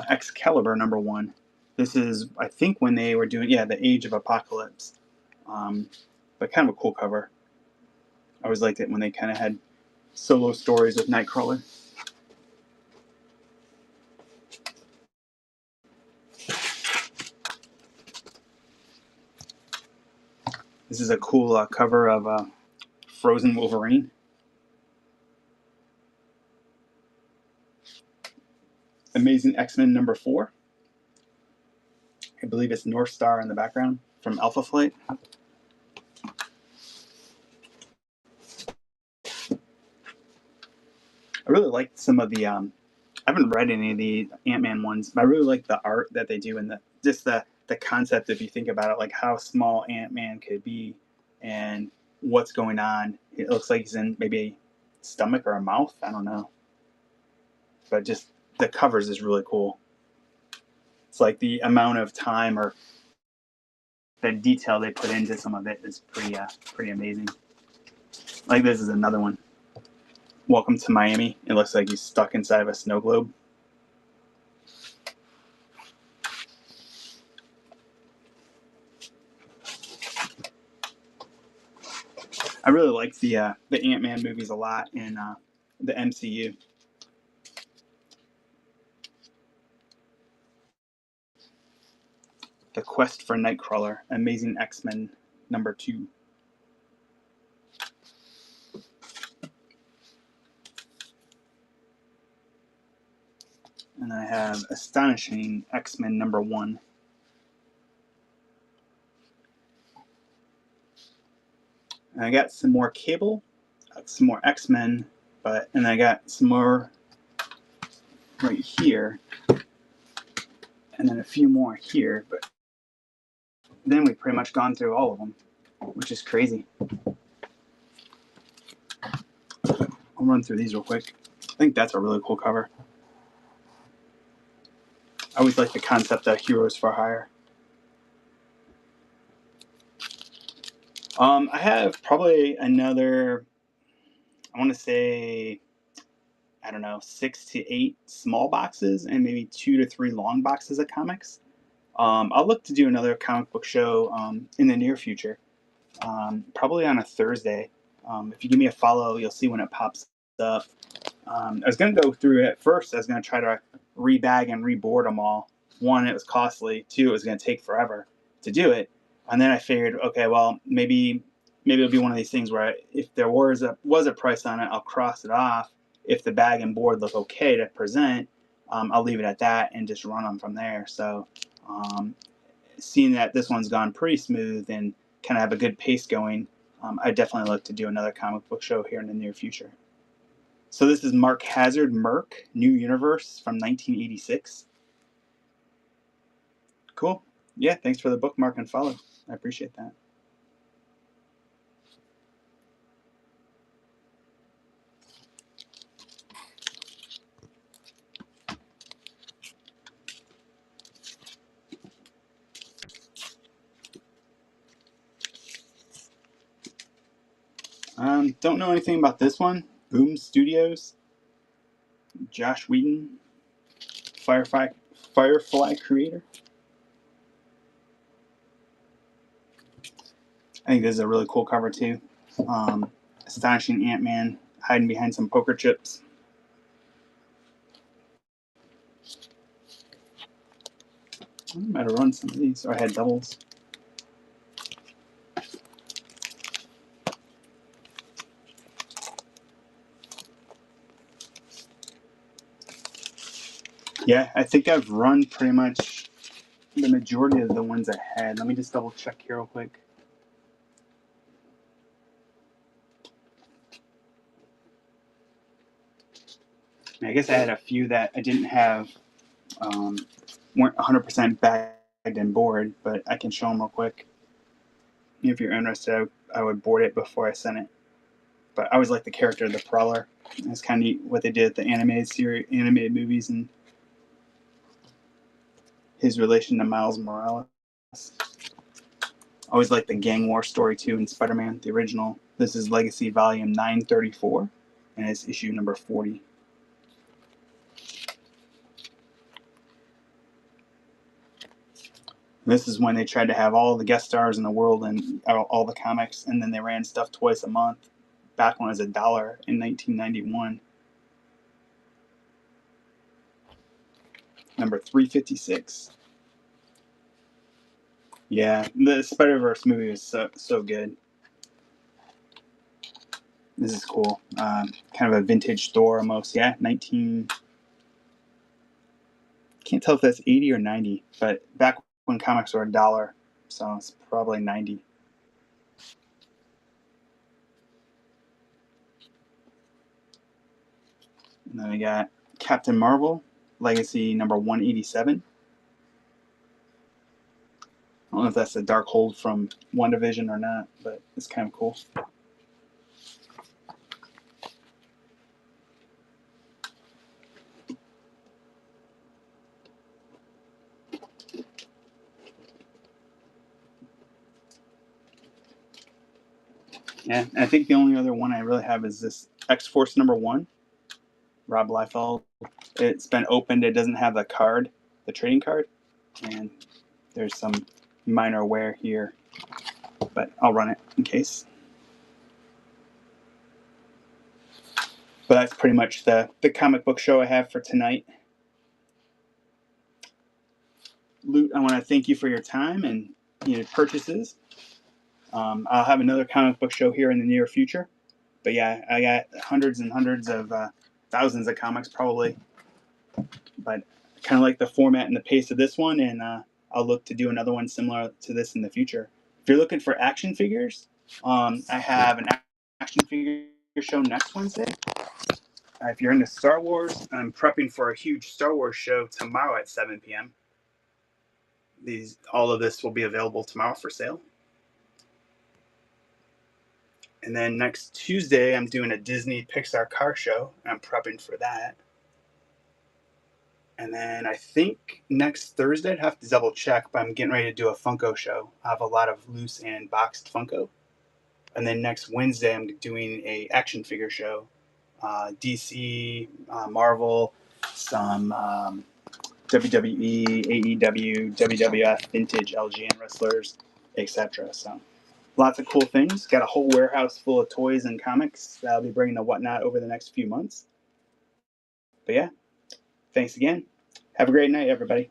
Excalibur #1. This is, I think, when they were doing, the Age of Apocalypse. But kind of a cool cover. I always liked it when they kind of had solo stories with Nightcrawler. This is a cool cover of Frozen Wolverine. Amazing X-Men #4. I believe it's North Star in the background from Alpha Flight. I really liked some of the. I haven't read any of the Ant-Man ones, but I really like the art that they do and the concept. If you think about it, like how small Ant-Man could be, and what's going on. It looks like he's in maybe a stomach or a mouth. I don't know, but just the covers is really cool. It's like the amount of time or the detail they put into some of it is pretty amazing. Like this is another one. Welcome to Miami. It looks like he's stuck inside of a snow globe. I really like the Ant-Man movies a lot in the MCU. The Quest for Nightcrawler, Amazing X-Men #2. And then I have Astonishing X-Men #1. And I got some more Cable, some more X-Men, and then I got some more right here, and then a few more here, but then we've pretty much gone through all of them, which is crazy. I'll run through these real quick. I think that's a really cool cover. I always like the concept of Heroes for Hire. I have probably another, I want to say, I don't know, 6 to 8 small boxes and maybe 2 to 3 long boxes of comics. I'll look to do another comic book show in the near future, probably on a Thursday. If you give me a follow, you'll see when it pops up. I was going to go through it at first. I was going to try to rebag and reboard them all. One, it was costly. Two, it was going to take forever to do it. And then I figured, okay, well, maybe it'll be one of these things where if there was a price on it, I'll cross it off. If the bag and board look okay to present, I'll leave it at that and just run them from there. So seeing that this one's gone pretty smooth and kind of have a good pace going, I definitely look to do another comic book show here in the near future. So this is Mark Hazard, Merc, New Universe from 1986. Cool. Yeah, thanks for the bookmark and follow. I appreciate that. Don't know anything about this one. Boom Studios. Josh Whedon, Firefly creator. I think this is a really cool cover too. Astonishing Ant-Man hiding behind some poker chips. I might have run some of these, or I had doubles. Yeah, I think I've run pretty much the majority of the ones I had. Let me just double check here real quick. I guess I had a few that I didn't have, weren't 100% bagged and board, but I can show them real quick. If you're interested, I would board it before I sent it. But I always like the character of the Prowler. It's kind of neat what they did at the animated movies, and his relation to Miles Morales. Always like the gang war story too in Spider-Man, the original. This is Legacy Volume 934, and it's issue number 40. This is when they tried to have all the guest stars in the world and all the comics, and then they ran stuff twice a month, back when it was $1 in 1991. Number 356. Yeah, the Spider-Verse movie was so good. This is cool. Kind of a vintage Thor almost. Yeah, 19. Can't tell if that's 80 or 90, but back when comics were $1, so it's probably 90. And then we got Captain Marvel, Legacy number 187. I don't know if that's the Darkhold from WandaVision or not, but it's kind of cool. Yeah, I think the only other one I really have is this X-Force number 1, Rob Liefeld. It's been opened. It doesn't have the card, the trading card, and there's some minor wear here, but I'll run it in case. But that's pretty much the comic book show I have for tonight. Loot, I want to thank you for your time and your purchases. I'll have another comic book show here in the near future. But yeah, I got hundreds and hundreds of thousands of comics probably. But I kind of like the format and the pace of this one, and I'll look to do another one similar to this in the future. If you're looking for action figures, I have an action figure show next Wednesday. If you're into Star Wars, I'm prepping for a huge Star Wars show tomorrow at 7 p.m. All of this will be available tomorrow for sale. And then next Tuesday, I'm doing a Disney Pixar car show. I'm prepping for that. And then I think next Thursday, I'd have to double check, but I'm getting ready to do a Funko show. I have a lot of loose and boxed Funko. And then next Wednesday, I'm doing a action figure show. DC, Marvel, some WWE, AEW, WWF, vintage LGN wrestlers, etc. So lots of cool things. Got a whole warehouse full of toys and comics that I'll be bringing to Whatnot over the next few months. But yeah, thanks again. Have a great night, everybody.